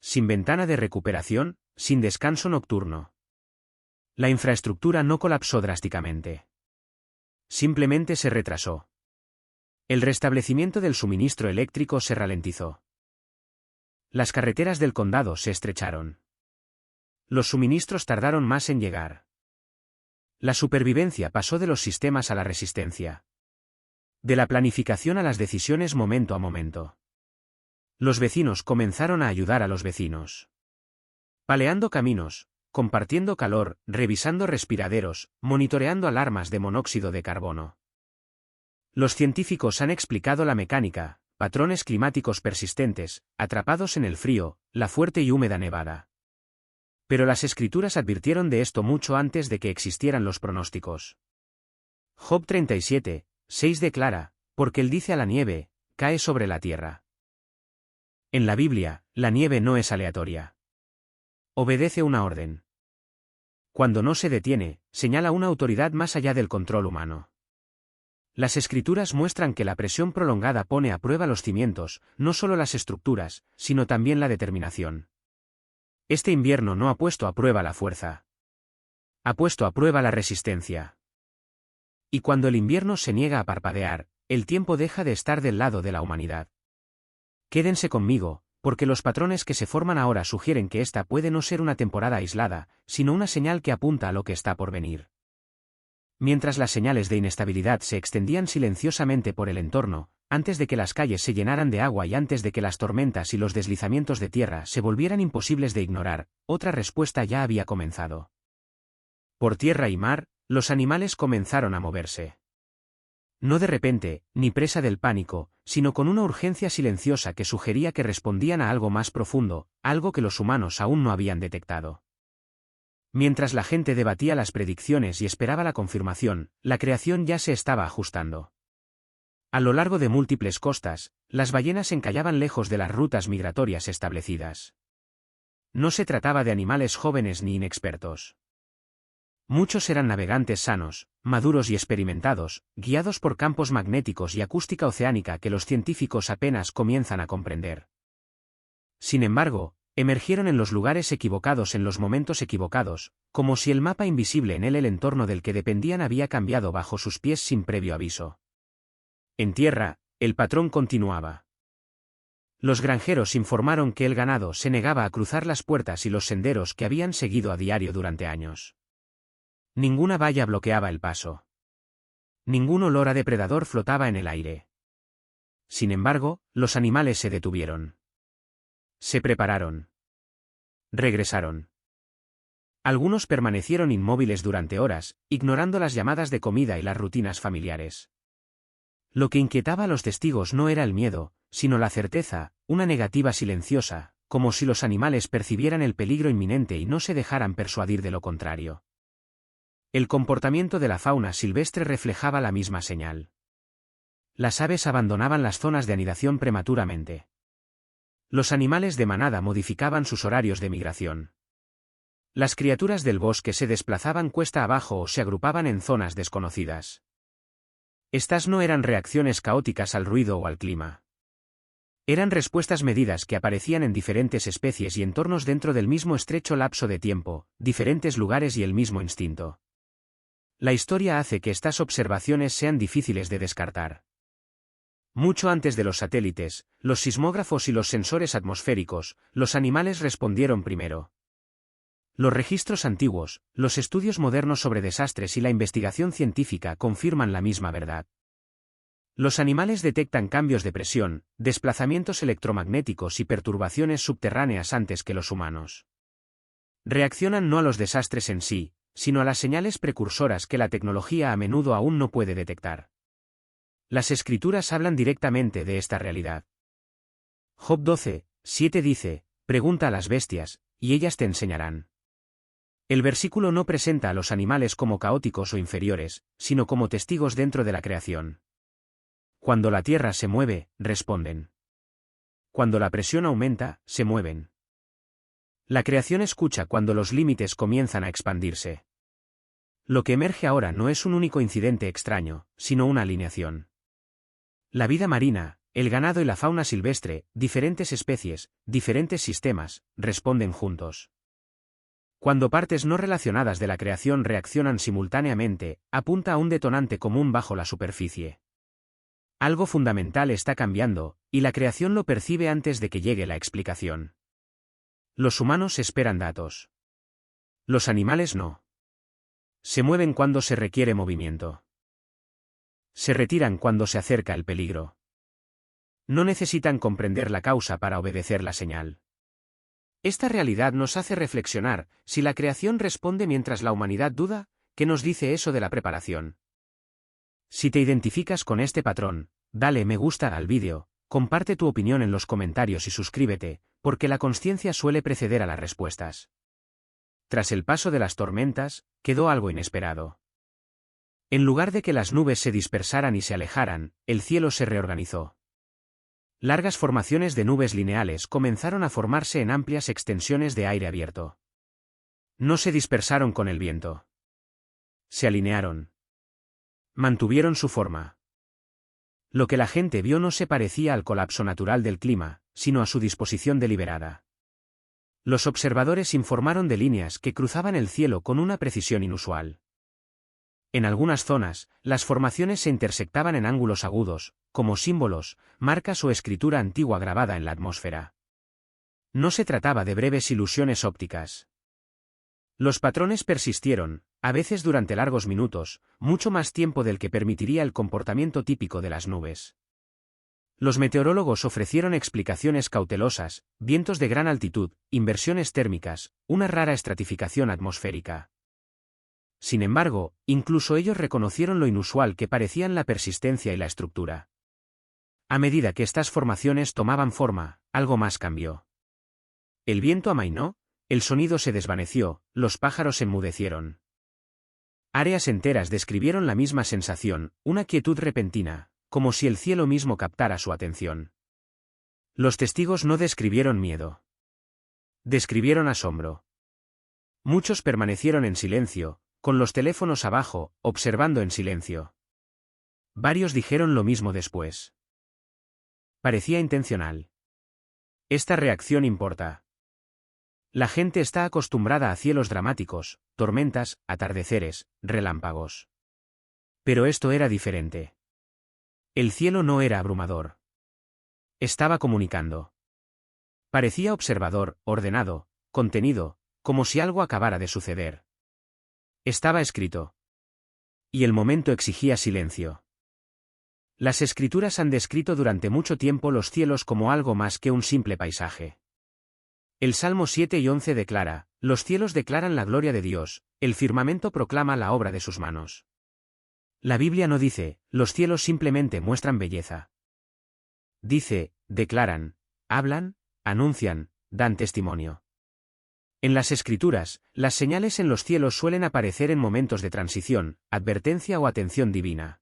Sin ventana de recuperación, sin descanso nocturno. La infraestructura no colapsó drásticamente. Simplemente se retrasó. El restablecimiento del suministro eléctrico se ralentizó. Las carreteras del condado se estrecharon. Los suministros tardaron más en llegar. La supervivencia pasó de los sistemas a la resistencia. De la planificación a las decisiones momento a momento. Los vecinos comenzaron a ayudar a los vecinos. Paleando caminos, compartiendo calor, revisando respiraderos, monitoreando alarmas de monóxido de carbono. Los científicos han explicado la mecánica, patrones climáticos persistentes, atrapados en el frío, la fuerte y húmeda nevada. Pero las escrituras advirtieron de esto mucho antes de que existieran los pronósticos. Job 37, 6 declara, porque él dice a la nieve, cae sobre la tierra. En la Biblia, la nieve no es aleatoria. Obedece una orden. Cuando no se detiene, señala una autoridad más allá del control humano. Las escrituras muestran que la presión prolongada pone a prueba los cimientos, no solo las estructuras, sino también la determinación. Este invierno no ha puesto a prueba la fuerza. Ha puesto a prueba la resistencia. Y cuando el invierno se niega a parpadear, el tiempo deja de estar del lado de la humanidad. Quédense conmigo, porque los patrones que se forman ahora sugieren que esta puede no ser una temporada aislada, sino una señal que apunta a lo que está por venir. Mientras las señales de inestabilidad se extendían silenciosamente por el entorno, antes de que las calles se llenaran de agua y antes de que las tormentas y los deslizamientos de tierra se volvieran imposibles de ignorar, otra respuesta ya había comenzado. Por tierra y mar, los animales comenzaron a moverse. No de repente, ni presa del pánico, sino con una urgencia silenciosa que sugería que respondían a algo más profundo, algo que los humanos aún no habían detectado. Mientras la gente debatía las predicciones y esperaba la confirmación, la creación ya se estaba ajustando. A lo largo de múltiples costas, las ballenas encallaban lejos de las rutas migratorias establecidas. No se trataba de animales jóvenes ni inexpertos. Muchos eran navegantes sanos, maduros y experimentados, guiados por campos magnéticos y acústica oceánica que los científicos apenas comienzan a comprender. Sin embargo, emergieron en los lugares equivocados en los momentos equivocados, como si el mapa invisible en el entorno del que dependían había cambiado bajo sus pies sin previo aviso. En tierra, el patrón continuaba. Los granjeros informaron que el ganado se negaba a cruzar las puertas y los senderos que habían seguido a diario durante años. Ninguna valla bloqueaba el paso. Ningún olor a depredador flotaba en el aire. Sin embargo, los animales se detuvieron. Se prepararon. Regresaron. Algunos permanecieron inmóviles durante horas, ignorando las llamadas de comida y las rutinas familiares. Lo que inquietaba a los testigos no era el miedo, sino la certeza, una negativa silenciosa, como si los animales percibieran el peligro inminente y no se dejaran persuadir de lo contrario. El comportamiento de la fauna silvestre reflejaba la misma señal. Las aves abandonaban las zonas de anidación prematuramente. Los animales de manada modificaban sus horarios de migración. Las criaturas del bosque se desplazaban cuesta abajo o se agrupaban en zonas desconocidas. Estas no eran reacciones caóticas al ruido o al clima. Eran respuestas medidas que aparecían en diferentes especies y entornos dentro del mismo estrecho lapso de tiempo, diferentes lugares y el mismo instinto. La historia hace que estas observaciones sean difíciles de descartar. Mucho antes de los satélites, los sismógrafos y los sensores atmosféricos, los animales respondieron primero. Los registros antiguos, los estudios modernos sobre desastres y la investigación científica confirman la misma verdad. Los animales detectan cambios de presión, desplazamientos electromagnéticos y perturbaciones subterráneas antes que los humanos. Reaccionan no a los desastres en sí, sino a las señales precursoras que la tecnología a menudo aún no puede detectar. Las escrituras hablan directamente de esta realidad. Job 12:7 dice, pregunta a las bestias, y ellas te enseñarán. El versículo no presenta a los animales como caóticos o inferiores, sino como testigos dentro de la creación. Cuando la tierra se mueve, responden. Cuando la presión aumenta, se mueven. La creación escucha cuando los límites comienzan a expandirse. Lo que emerge ahora no es un único incidente extraño, sino una alineación. La vida marina, el ganado y la fauna silvestre, diferentes especies, diferentes sistemas, responden juntos. Cuando partes no relacionadas de la creación reaccionan simultáneamente, apunta a un detonante común bajo la superficie. Algo fundamental está cambiando, y la creación lo percibe antes de que llegue la explicación. Los humanos esperan datos. Los animales no. Se mueven cuando se requiere movimiento. Se retiran cuando se acerca el peligro. No necesitan comprender la causa para obedecer la señal. Esta realidad nos hace reflexionar, si la creación responde mientras la humanidad duda, ¿qué nos dice eso de la preparación? Si te identificas con este patrón, dale me gusta al vídeo, comparte tu opinión en los comentarios y suscríbete, porque la consciencia suele preceder a las respuestas. Tras el paso de las tormentas, quedó algo inesperado. En lugar de que las nubes se dispersaran y se alejaran, el cielo se reorganizó. Largas formaciones de nubes lineales comenzaron a formarse en amplias extensiones de aire abierto. No se dispersaron con el viento. Se alinearon. Mantuvieron su forma. Lo que la gente vio no se parecía al colapso natural del clima, sino a su disposición deliberada. Los observadores informaron de líneas que cruzaban el cielo con una precisión inusual. En algunas zonas, las formaciones se intersectaban en ángulos agudos, como símbolos, marcas o escritura antigua grabada en la atmósfera. No se trataba de breves ilusiones ópticas. Los patrones persistieron, a veces durante largos minutos, mucho más tiempo del que permitiría el comportamiento típico de las nubes. Los meteorólogos ofrecieron explicaciones cautelosas, vientos de gran altitud, inversiones térmicas, una rara estratificación atmosférica. Sin embargo, incluso ellos reconocieron lo inusual que parecían la persistencia y la estructura. A medida que estas formaciones tomaban forma, algo más cambió. El viento amainó, el sonido se desvaneció, los pájaros enmudecieron. Áreas enteras describieron la misma sensación, una quietud repentina, como si el cielo mismo captara su atención. Los testigos no describieron miedo. Describieron asombro. Muchos permanecieron en silencio, con los teléfonos abajo, observando en silencio. Varios dijeron lo mismo después. Parecía intencional. Esta reacción importa. La gente está acostumbrada a cielos dramáticos, tormentas, atardeceres, relámpagos. Pero esto era diferente. El cielo no era abrumador. Estaba comunicando. Parecía observador, ordenado, contenido, como si algo acabara de suceder. Estaba escrito. y el momento exigía silencio. Las Escrituras han descrito durante mucho tiempo los cielos como algo más que un simple paisaje. El Salmo 7 y 11 declara: los cielos declaran la gloria de Dios, el firmamento proclama la obra de sus manos. La Biblia no dice: los cielos simplemente muestran belleza. Dice: declaran, hablan, anuncian, dan testimonio. En las Escrituras, las señales en los cielos suelen aparecer en momentos de transición, advertencia o atención divina.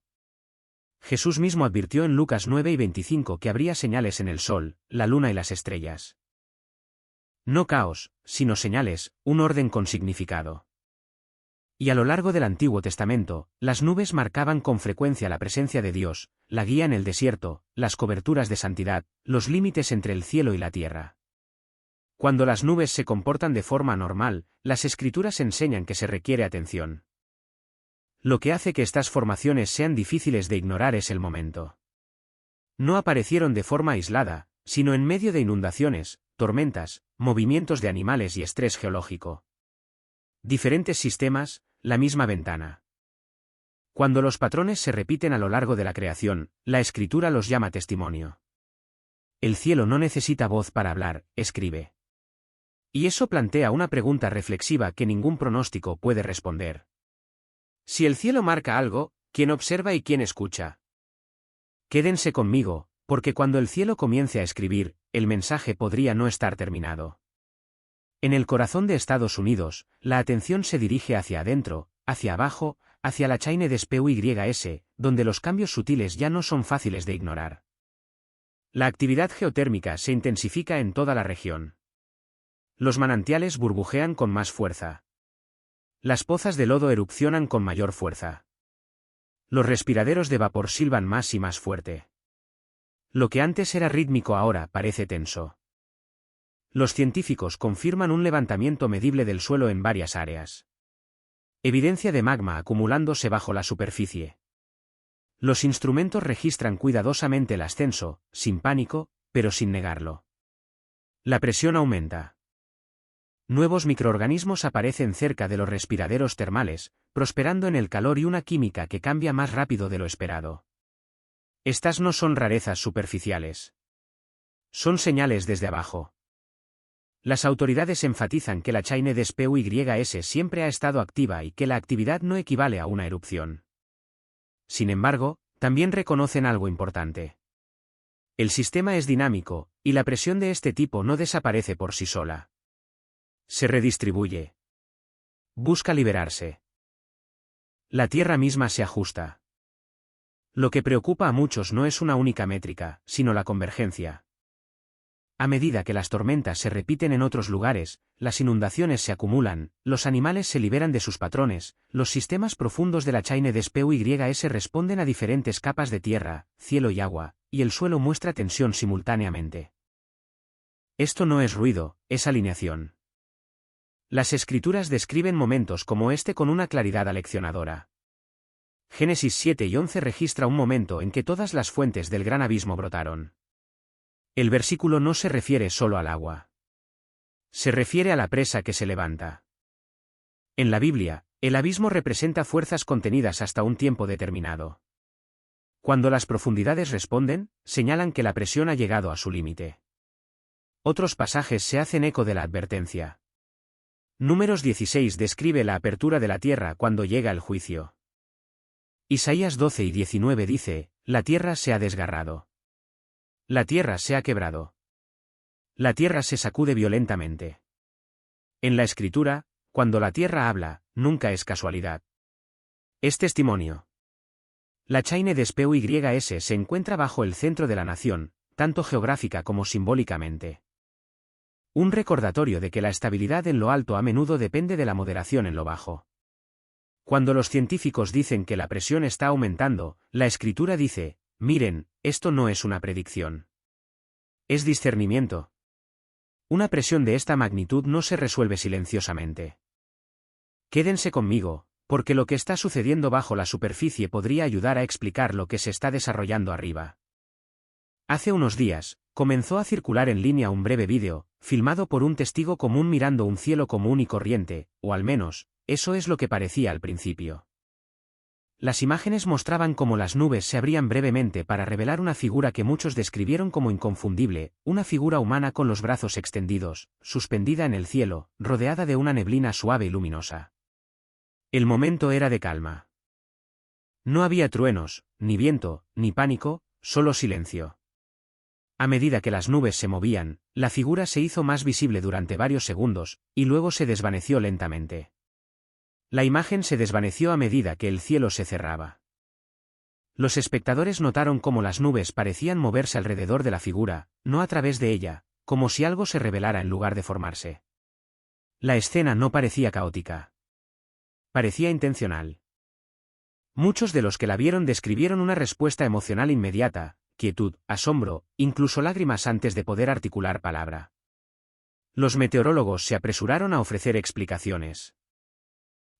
Jesús mismo advirtió en Lucas 9 y 25 que habría señales en el sol, la luna y las estrellas. No caos, sino señales, un orden con significado. Y a lo largo del Antiguo Testamento, las nubes marcaban con frecuencia la presencia de Dios, la guía en el desierto, las coberturas de santidad, los límites entre el cielo y la tierra. Cuando las nubes se comportan de forma normal, las Escrituras enseñan que se requiere atención. Lo que hace que estas formaciones sean difíciles de ignorar es el momento. No aparecieron de forma aislada, sino en medio de inundaciones, tormentas, movimientos de animales y estrés geológico. Diferentes sistemas, la misma ventana. Cuando los patrones se repiten a lo largo de la creación, la Escritura los llama testimonio. El cielo no necesita voz para hablar, escribe. Y eso plantea una pregunta reflexiva que ningún pronóstico puede responder. Si el cielo marca algo, ¿quién observa y quién escucha? Quédense conmigo, porque cuando el cielo comience a escribir, el mensaje podría no estar terminado. En el corazón de Estados Unidos, la atención se dirige hacia adentro, hacia abajo, hacia la Chaine des PUYS, donde los cambios sutiles ya no son fáciles de ignorar. La actividad geotérmica se intensifica en toda la región. Los manantiales burbujean con más fuerza. Las pozas de lodo erupcionan con mayor fuerza. Los respiraderos de vapor silban más y más fuerte. Lo que antes era rítmico ahora parece tenso. Los científicos confirman un levantamiento medible del suelo en varias áreas. Evidencia de magma acumulándose bajo la superficie. Los instrumentos registran cuidadosamente el ascenso, sin pánico, pero sin negarlo. La presión aumenta. Nuevos microorganismos aparecen cerca de los respiraderos termales, prosperando en el calor y una química que cambia más rápido de lo esperado. Estas no son rarezas superficiales. Son señales desde abajo. Las autoridades enfatizan que la Chaine des PUYS siempre ha estado activa y que la actividad no equivale a una erupción. Sin embargo, también reconocen algo importante. El sistema es dinámico, y la presión de este tipo no desaparece por sí sola. Se redistribuye. Busca liberarse. La Tierra misma se ajusta. Lo que preocupa a muchos no es una única métrica, sino la convergencia. A medida que las tormentas se repiten en otros lugares, las inundaciones se acumulan, los animales se liberan de sus patrones, los sistemas profundos de la Chaine des PUYS responden a diferentes capas de tierra, cielo y agua, y el suelo muestra tensión simultáneamente. Esto no es ruido, es alineación. Las Escrituras describen momentos como este con una claridad aleccionadora. Génesis 7 y 11 registra un momento en que todas las fuentes del gran abismo brotaron. El versículo no se refiere solo al agua. Se refiere a la presa que se levanta. En la Biblia, el abismo representa fuerzas contenidas hasta un tiempo determinado. Cuando las profundidades responden, señalan que la presión ha llegado a su límite. Otros pasajes se hacen eco de la advertencia. Números 16 describe la apertura de la tierra cuando llega el juicio. Isaías 12 y 19 dice: la tierra se ha desgarrado. La tierra se ha quebrado. La tierra se sacude violentamente. En la Escritura, cuando la tierra habla, nunca es casualidad. Es testimonio. La Chaine des PUYS se encuentra bajo el centro de la nación, tanto geográfica como simbólicamente. Un recordatorio de que la estabilidad en lo alto a menudo depende de la moderación en lo bajo. Cuando los científicos dicen que la presión está aumentando, la Escritura dice: miren, esto no es una predicción. Es discernimiento. Una presión de esta magnitud no se resuelve silenciosamente. Quédense conmigo, porque lo que está sucediendo bajo la superficie podría ayudar a explicar lo que se está desarrollando arriba. Hace unos días, comenzó a circular en línea un breve vídeo, filmado por un testigo común mirando un cielo común y corriente, o al menos, eso es lo que parecía al principio. Las imágenes mostraban cómo las nubes se abrían brevemente para revelar una figura que muchos describieron como inconfundible, una figura humana con los brazos extendidos, suspendida en el cielo, rodeada de una neblina suave y luminosa. El momento era de calma. No había truenos, ni viento, ni pánico, solo silencio. A medida que las nubes se movían, la figura se hizo más visible durante varios segundos, y luego se desvaneció lentamente. La imagen se desvaneció a medida que el cielo se cerraba. Los espectadores notaron cómo las nubes parecían moverse alrededor de la figura, no a través de ella, como si algo se revelara en lugar de formarse. La escena no parecía caótica. Parecía intencional. Muchos de los que la vieron describieron una respuesta emocional inmediata, quietud, asombro, incluso lágrimas antes de poder articular palabra. Los meteorólogos se apresuraron a ofrecer explicaciones.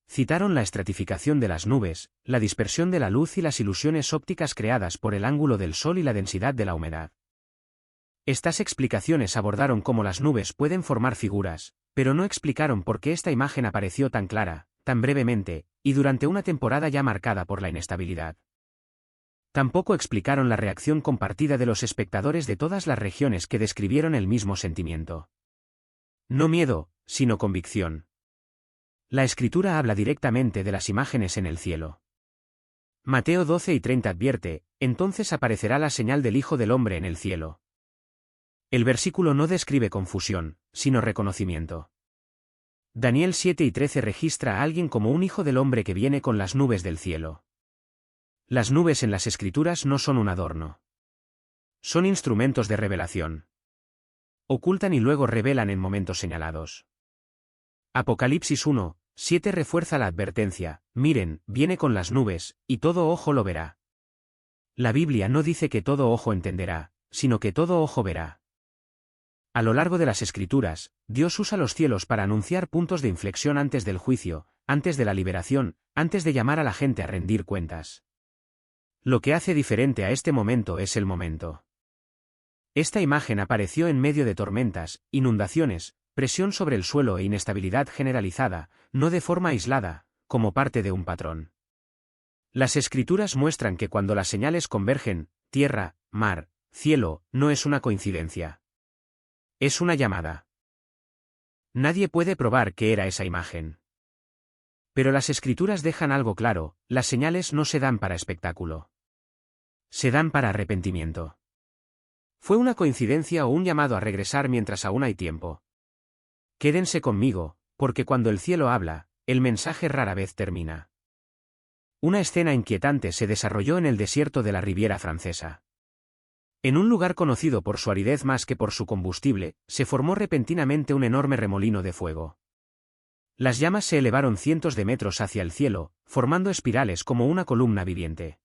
Citaron la estratificación de las nubes, la dispersión de la luz y las ilusiones ópticas creadas por el ángulo del sol y la densidad de la humedad. Estas explicaciones abordaron cómo las nubes pueden formar figuras, pero no explicaron por qué esta imagen apareció tan clara, tan brevemente, y durante una temporada ya marcada por la inestabilidad. Tampoco explicaron la reacción compartida de los espectadores de todas las regiones que describieron el mismo sentimiento. No miedo, sino convicción. La Escritura habla directamente de las imágenes en el cielo. Mateo 12:30 advierte, entonces aparecerá la señal del Hijo del Hombre en el cielo. El versículo no describe confusión, sino reconocimiento. Daniel 7:13 registra a alguien como un Hijo del Hombre que viene con las nubes del cielo. Las nubes en las Escrituras no son un adorno. Son instrumentos de revelación. Ocultan y luego revelan en momentos señalados. Apocalipsis 1:7 refuerza la advertencia, miren, viene con las nubes, y todo ojo lo verá. La Biblia no dice que todo ojo entenderá, sino que todo ojo verá. A lo largo de las Escrituras, Dios usa los cielos para anunciar puntos de inflexión antes del juicio, antes de la liberación, antes de llamar a la gente a rendir cuentas. Lo que hace diferente a este momento es el momento. Esta imagen apareció en medio de tormentas, inundaciones, presión sobre el suelo e inestabilidad generalizada, no de forma aislada, como parte de un patrón. Las Escrituras muestran que cuando las señales convergen, tierra, mar, cielo, no es una coincidencia. Es una llamada. Nadie puede probar qué era esa imagen. Pero las Escrituras dejan algo claro, las señales no se dan para espectáculo. Se dan para arrepentimiento. ¿Fue una coincidencia o un llamado a regresar mientras aún hay tiempo? Quédense conmigo, porque cuando el cielo habla, el mensaje rara vez termina. Una escena inquietante se desarrolló en el desierto de la Riviera Francesa. En un lugar conocido por su aridez más que por su combustible, se formó repentinamente un enorme remolino de fuego. Las llamas se elevaron cientos de metros hacia el cielo, formando espirales como una columna viviente.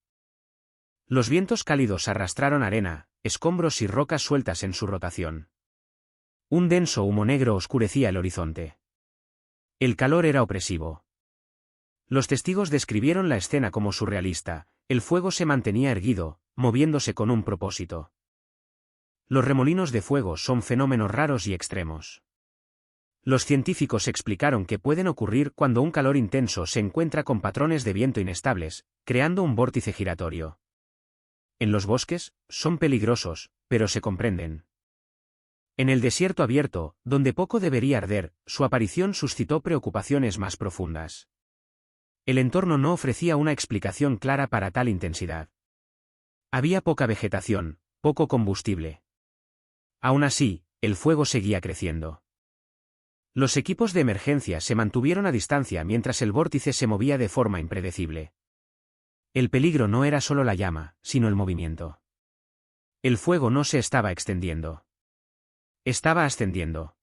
Los vientos cálidos arrastraron arena, escombros y rocas sueltas en su rotación. Un denso humo negro oscurecía el horizonte. El calor era opresivo. Los testigos describieron la escena como surrealista, el fuego se mantenía erguido, moviéndose con un propósito. Los remolinos de fuego son fenómenos raros y extremos. Los científicos explicaron que pueden ocurrir cuando un calor intenso se encuentra con patrones de viento inestables, creando un vórtice giratorio. En los bosques, son peligrosos, pero se comprenden. En el desierto abierto, donde poco debería arder, su aparición suscitó preocupaciones más profundas. El entorno no ofrecía una explicación clara para tal intensidad. Había poca vegetación, poco combustible. Aún así, el fuego seguía creciendo. Los equipos de emergencia se mantuvieron a distancia mientras el vórtice se movía de forma impredecible. El peligro no era solo la llama, sino el movimiento. El fuego no se estaba extendiendo. Estaba ascendiendo.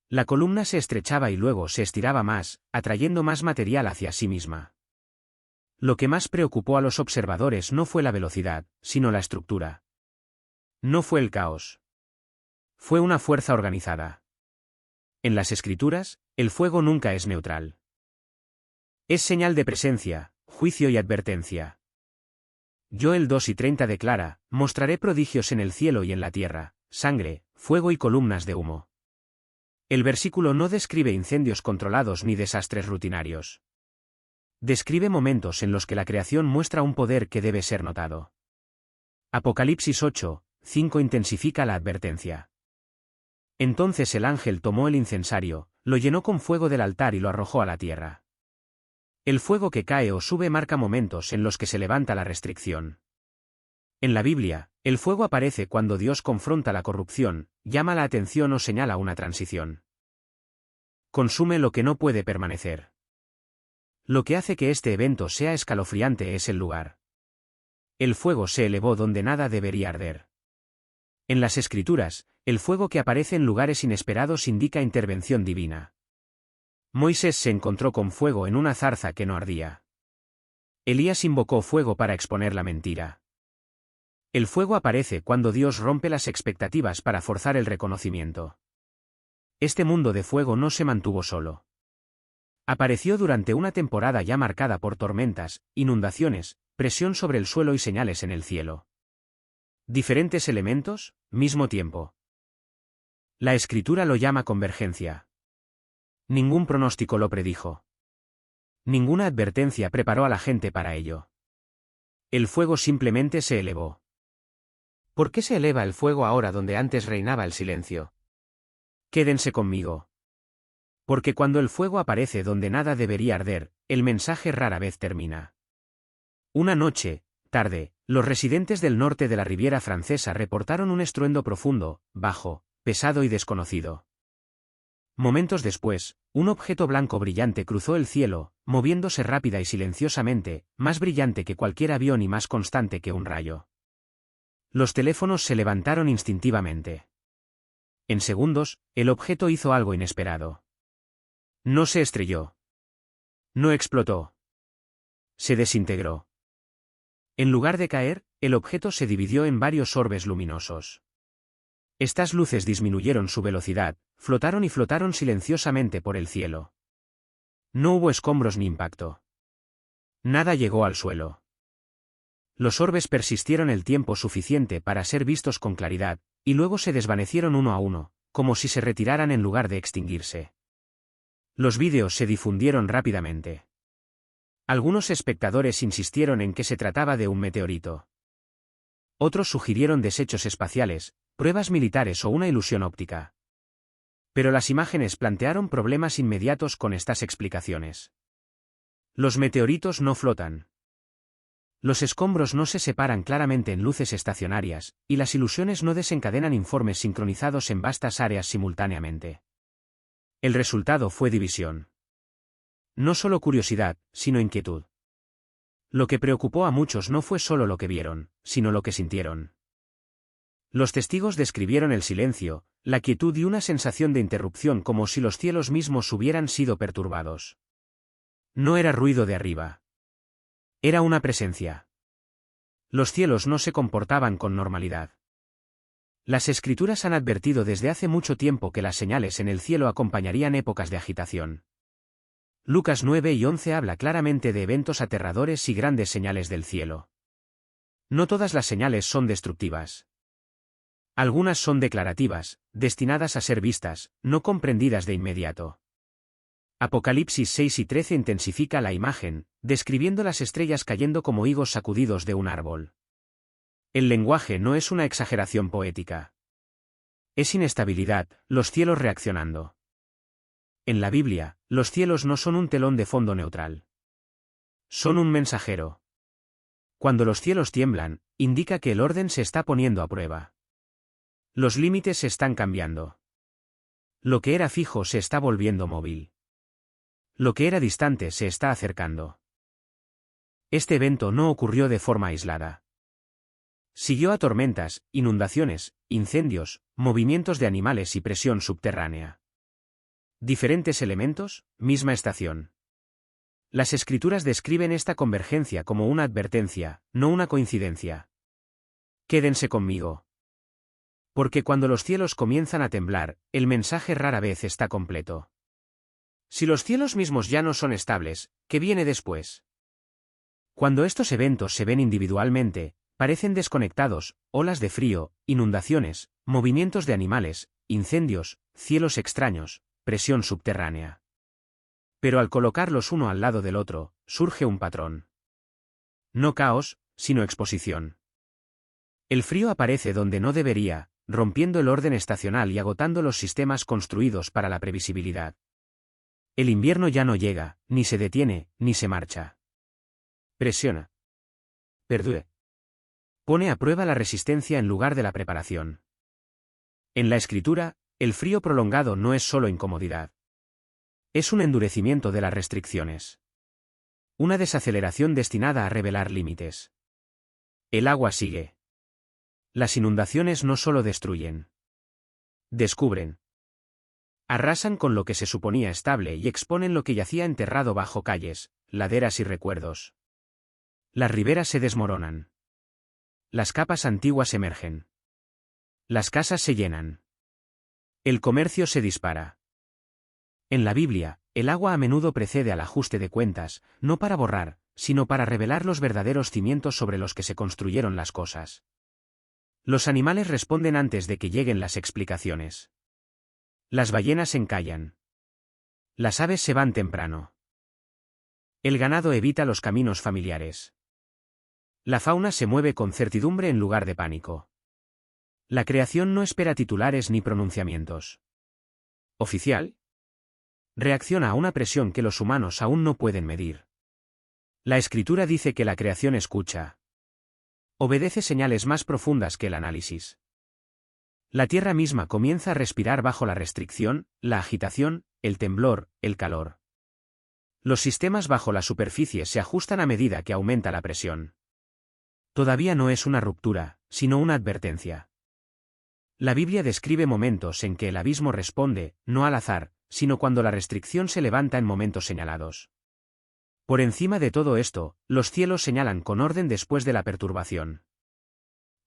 La columna se estrechaba y luego se estiraba más, atrayendo más material hacia sí misma. Lo que más preocupó a los observadores no fue la velocidad, sino la estructura. No fue el caos. Fue una fuerza organizada. En las Escrituras, el fuego nunca es neutral. Es señal de presencia, juicio y advertencia. Joel 2:30 declara, mostraré prodigios en el cielo y en la tierra, sangre, fuego y columnas de humo. El versículo no describe incendios controlados ni desastres rutinarios. Describe momentos en los que la creación muestra un poder que debe ser notado. Apocalipsis 8:5 intensifica la advertencia. Entonces el ángel tomó el incensario, lo llenó con fuego del altar y lo arrojó a la tierra. El fuego que cae o sube marca momentos en los que se levanta la restricción. En la Biblia, el fuego aparece cuando Dios confronta la corrupción, llama la atención o señala una transición. Consume lo que no puede permanecer. Lo que hace que este evento sea escalofriante es el lugar. El fuego se elevó donde nada debería arder. En las Escrituras, el fuego que aparece en lugares inesperados indica intervención divina. Moisés se encontró con fuego en una zarza que no ardía. Elías invocó fuego para exponer la mentira. El fuego aparece cuando Dios rompe las expectativas para forzar el reconocimiento. Este mundo de fuego no se mantuvo solo. Apareció durante una temporada ya marcada por tormentas, inundaciones, presión sobre el suelo y señales en el cielo. Diferentes elementos, mismo tiempo. La Escritura lo llama convergencia. Ningún pronóstico lo predijo. Ninguna advertencia preparó a la gente para ello. El fuego simplemente se elevó. ¿Por qué se eleva el fuego ahora donde antes reinaba el silencio? Quédense conmigo. Porque cuando el fuego aparece donde nada debería arder, el mensaje rara vez termina. Una noche, tarde, los residentes del norte de la Riviera Francesa reportaron un estruendo profundo, bajo, pesado y desconocido. Momentos después, un objeto blanco brillante cruzó el cielo, moviéndose rápida y silenciosamente, más brillante que cualquier avión y más constante que un rayo. Los teléfonos se levantaron instintivamente. En segundos, el objeto hizo algo inesperado. No se estrelló. No explotó. Se desintegró. En lugar de caer, el objeto se dividió en varios orbes luminosos. Estas luces disminuyeron su velocidad, flotaron y flotaron silenciosamente por el cielo. No hubo escombros ni impacto. Nada llegó al suelo. Los orbes persistieron el tiempo suficiente para ser vistos con claridad, y luego se desvanecieron uno a uno, como si se retiraran en lugar de extinguirse. Los vídeos se difundieron rápidamente. Algunos espectadores insistieron en que se trataba de un meteorito. Otros sugirieron desechos espaciales, pruebas militares o una ilusión óptica. Pero las imágenes plantearon problemas inmediatos con estas explicaciones. Los meteoritos no flotan. Los escombros no se separan claramente en luces estacionarias, y las ilusiones no desencadenan informes sincronizados en vastas áreas simultáneamente. El resultado fue división. No solo curiosidad, sino inquietud. Lo que preocupó a muchos no fue solo lo que vieron, sino lo que sintieron. Los testigos describieron el silencio, la quietud y una sensación de interrupción como si los cielos mismos hubieran sido perturbados. No era ruido de arriba. Era una presencia. Los cielos no se comportaban con normalidad. Las Escrituras han advertido desde hace mucho tiempo que las señales en el cielo acompañarían épocas de agitación. Lucas 9:11 habla claramente de eventos aterradores y grandes señales del cielo. No todas las señales son destructivas. Algunas son declarativas, destinadas a ser vistas, no comprendidas de inmediato. Apocalipsis 6:13 intensifica la imagen, describiendo las estrellas cayendo como higos sacudidos de un árbol. El lenguaje no es una exageración poética. Es inestabilidad, los cielos reaccionando. En la Biblia, los cielos no son un telón de fondo neutral. Son un mensajero. Cuando los cielos tiemblan, indica que el orden se está poniendo a prueba. Los límites se están cambiando. Lo que era fijo se está volviendo móvil. Lo que era distante se está acercando. Este evento no ocurrió de forma aislada. Siguió a tormentas, inundaciones, incendios, movimientos de animales y presión subterránea. Diferentes elementos, misma estación. Las Escrituras describen esta convergencia como una advertencia, no una coincidencia. Quédense conmigo. Porque cuando los cielos comienzan a temblar, el mensaje rara vez está completo. Si los cielos mismos ya no son estables, ¿qué viene después? Cuando estos eventos se ven individualmente, parecen desconectados, olas de frío, inundaciones, movimientos de animales, incendios, cielos extraños, presión subterránea. Pero al colocarlos uno al lado del otro, surge un patrón. No caos, sino exposición. El frío aparece donde no debería, rompiendo el orden estacional y agotando los sistemas construidos para la previsibilidad. El invierno ya no llega, ni se detiene, ni se marcha. Presiona. Perdure. Pone a prueba la resistencia en lugar de la preparación. En la escritura, el frío prolongado no es solo incomodidad. Es un endurecimiento de las restricciones. Una desaceleración destinada a revelar límites. El agua sigue. Las inundaciones no solo destruyen. Descubren. Arrasan con lo que se suponía estable y exponen lo que yacía enterrado bajo calles, laderas y recuerdos. Las riberas se desmoronan. Las capas antiguas emergen. Las casas se llenan. El comercio se dispara. En la Biblia, el agua a menudo precede al ajuste de cuentas, no para borrar, sino para revelar los verdaderos cimientos sobre los que se construyeron las cosas. Los animales responden antes de que lleguen las explicaciones. Las ballenas encallan. Las aves se van temprano. El ganado evita los caminos familiares. La fauna se mueve con certidumbre en lugar de pánico. La creación no espera titulares ni pronunciamientos. ¿Oficial? Reacciona a una presión que los humanos aún no pueden medir. La escritura dice que la creación escucha. Obedece señales más profundas que el análisis. La tierra misma comienza a respirar bajo la restricción, la agitación, el temblor, el calor. Los sistemas bajo la superficie se ajustan a medida que aumenta la presión. Todavía no es una ruptura, sino una advertencia. La Biblia describe momentos en que el abismo responde, no al azar, sino cuando la restricción se levanta en momentos señalados. Por encima de todo esto, los cielos señalan con orden después de la perturbación.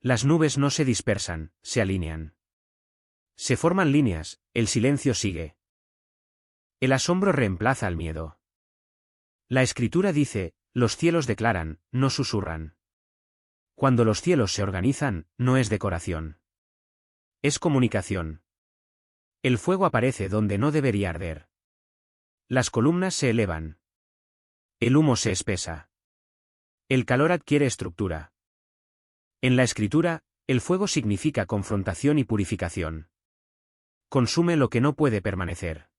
Las nubes no se dispersan, se alinean. Se forman líneas, el silencio sigue. El asombro reemplaza al miedo. La escritura dice, los cielos declaran, no susurran. Cuando los cielos se organizan, no es decoración. Es comunicación. El fuego aparece donde no debería arder. Las columnas se elevan. El humo se espesa. El calor adquiere estructura. En la escritura, el fuego significa confrontación y purificación. Consume lo que no puede permanecer.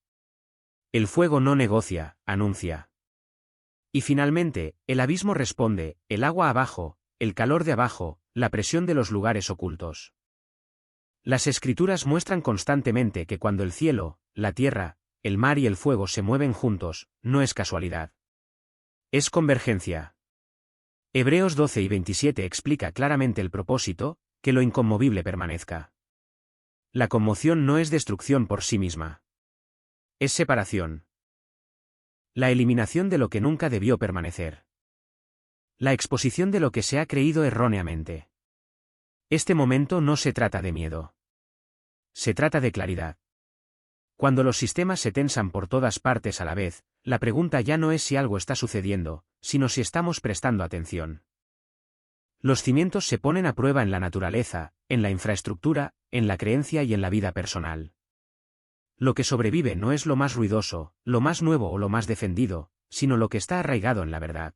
El fuego no negocia, anuncia. Y finalmente, el abismo responde, el agua abajo, el calor de abajo, la presión de los lugares ocultos. Las escrituras muestran constantemente que cuando el cielo, la tierra, el mar y el fuego se mueven juntos, no es casualidad. Es convergencia. Hebreos 12 y 27 explica claramente el propósito, que lo inconmovible permanezca. La conmoción no es destrucción por sí misma. Es separación. La eliminación de lo que nunca debió permanecer. La exposición de lo que se ha creído erróneamente. Este momento no se trata de miedo. Se trata de claridad. Cuando los sistemas se tensan por todas partes a la vez, la pregunta ya no es si algo está sucediendo, sino si estamos prestando atención. Los cimientos se ponen a prueba en la naturaleza, en la infraestructura, en la creencia y en la vida personal. Lo que sobrevive no es lo más ruidoso, lo más nuevo o lo más defendido, sino lo que está arraigado en la verdad.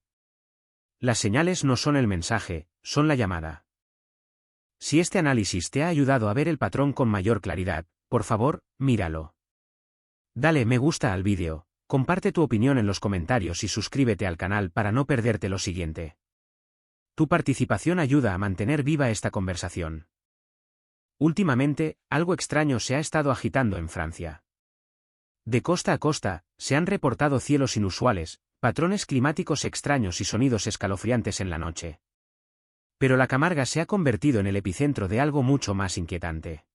Las señales no son el mensaje, son la llamada. Si este análisis te ha ayudado a ver el patrón con mayor claridad, por favor, míralo. Dale me gusta al vídeo, comparte tu opinión en los comentarios y suscríbete al canal para no perderte lo siguiente. Tu participación ayuda a mantener viva esta conversación. Últimamente, algo extraño se ha estado agitando en Francia. De costa a costa, se han reportado cielos inusuales, patrones climáticos extraños y sonidos escalofriantes en la noche. Pero la Camarga se ha convertido en el epicentro de algo mucho más inquietante.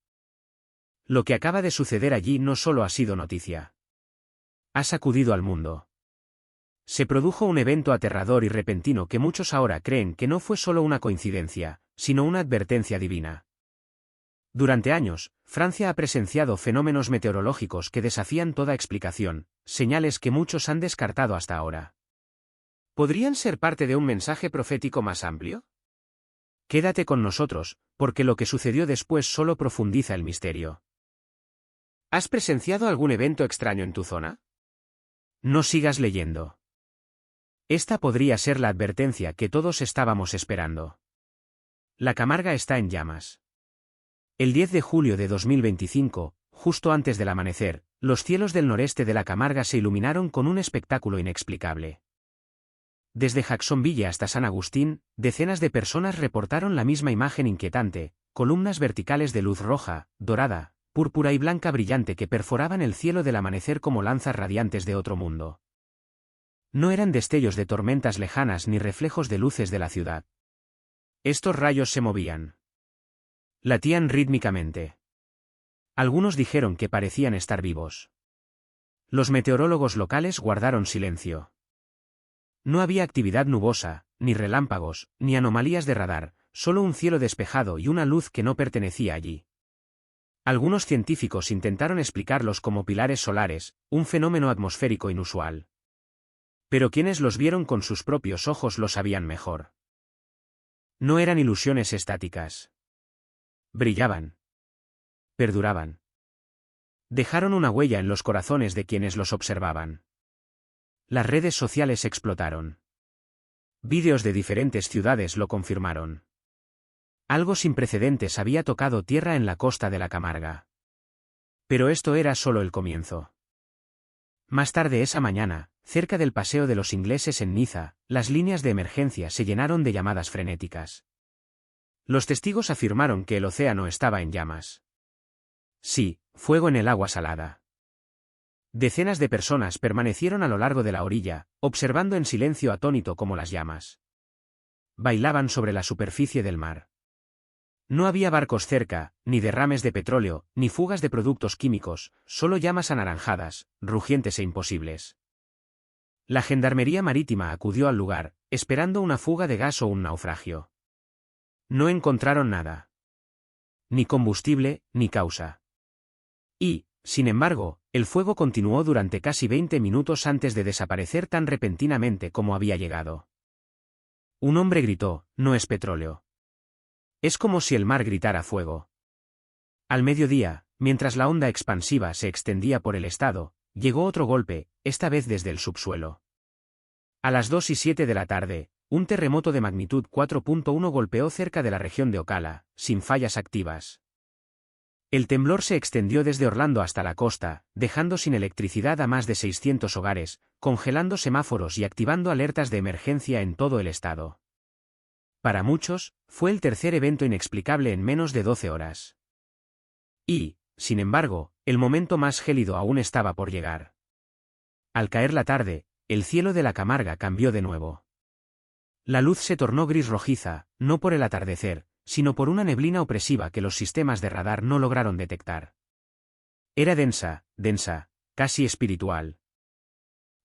Lo que acaba de suceder allí no solo ha sido noticia. Ha sacudido al mundo. Se produjo un evento aterrador y repentino que muchos ahora creen que no fue solo una coincidencia, sino una advertencia divina. Durante años, Francia ha presenciado fenómenos meteorológicos que desafían toda explicación, señales que muchos han descartado hasta ahora. ¿Podrían ser parte de un mensaje profético más amplio? Quédate con nosotros, porque lo que sucedió después solo profundiza el misterio. ¿Has presenciado algún evento extraño en tu zona? No sigas leyendo. Esta podría ser la advertencia que todos estábamos esperando. La Camarga está en llamas. El 10 de julio de 2025, justo antes del amanecer, los cielos del noreste de la Camarga se iluminaron con un espectáculo inexplicable. Desde Jacksonville hasta San Agustín, decenas de personas reportaron la misma imagen inquietante, columnas verticales de luz roja, dorada, púrpura y blanca brillante que perforaban el cielo del amanecer como lanzas radiantes de otro mundo. No eran destellos de tormentas lejanas ni reflejos de luces de la ciudad. Estos rayos se movían. Latían rítmicamente. Algunos dijeron que parecían estar vivos. Los meteorólogos locales guardaron silencio. No había actividad nubosa, ni relámpagos, ni anomalías de radar, solo un cielo despejado y una luz que no pertenecía allí. Algunos científicos intentaron explicarlos como pilares solares, un fenómeno atmosférico inusual. Pero quienes los vieron con sus propios ojos lo sabían mejor. No eran ilusiones estáticas. Brillaban. Perduraban. Dejaron una huella en los corazones de quienes los observaban. Las redes sociales explotaron. Vídeos de diferentes ciudades lo confirmaron. Algo sin precedentes había tocado tierra en la costa de la Camarga. Pero esto era solo el comienzo. Más tarde esa mañana, cerca del Paseo de los Ingleses en Niza, las líneas de emergencia se llenaron de llamadas frenéticas. Los testigos afirmaron que el océano estaba en llamas. Sí, fuego en el agua salada. Decenas de personas permanecieron a lo largo de la orilla, observando en silencio atónito cómo las llamas bailaban sobre la superficie del mar. No había barcos cerca, ni derrames de petróleo, ni fugas de productos químicos, solo llamas anaranjadas, rugientes e imposibles. La Gendarmería Marítima acudió al lugar, esperando una fuga de gas o un naufragio. No encontraron nada. Ni combustible, ni causa. Y, sin embargo, el fuego continuó durante casi 20 minutos antes de desaparecer tan repentinamente como había llegado. Un hombre gritó: «No es petróleo». Es como si el mar gritara fuego. Al mediodía, mientras la onda expansiva se extendía por el estado, llegó otro golpe, esta vez desde el subsuelo. A las 2:07 de la tarde, un terremoto de magnitud 4.1 golpeó cerca de la región de Ocala, sin fallas activas. El temblor se extendió desde Orlando hasta la costa, dejando sin electricidad a más de 600 hogares, congelando semáforos y activando alertas de emergencia en todo el estado. Para muchos, fue el tercer evento inexplicable en menos de 12 horas. Y, sin embargo, el momento más gélido aún estaba por llegar. Al caer la tarde, el cielo de la Camarga cambió de nuevo. La luz se tornó gris rojiza, no por el atardecer, sino por una neblina opresiva que los sistemas de radar no lograron detectar. Era densa, casi espiritual.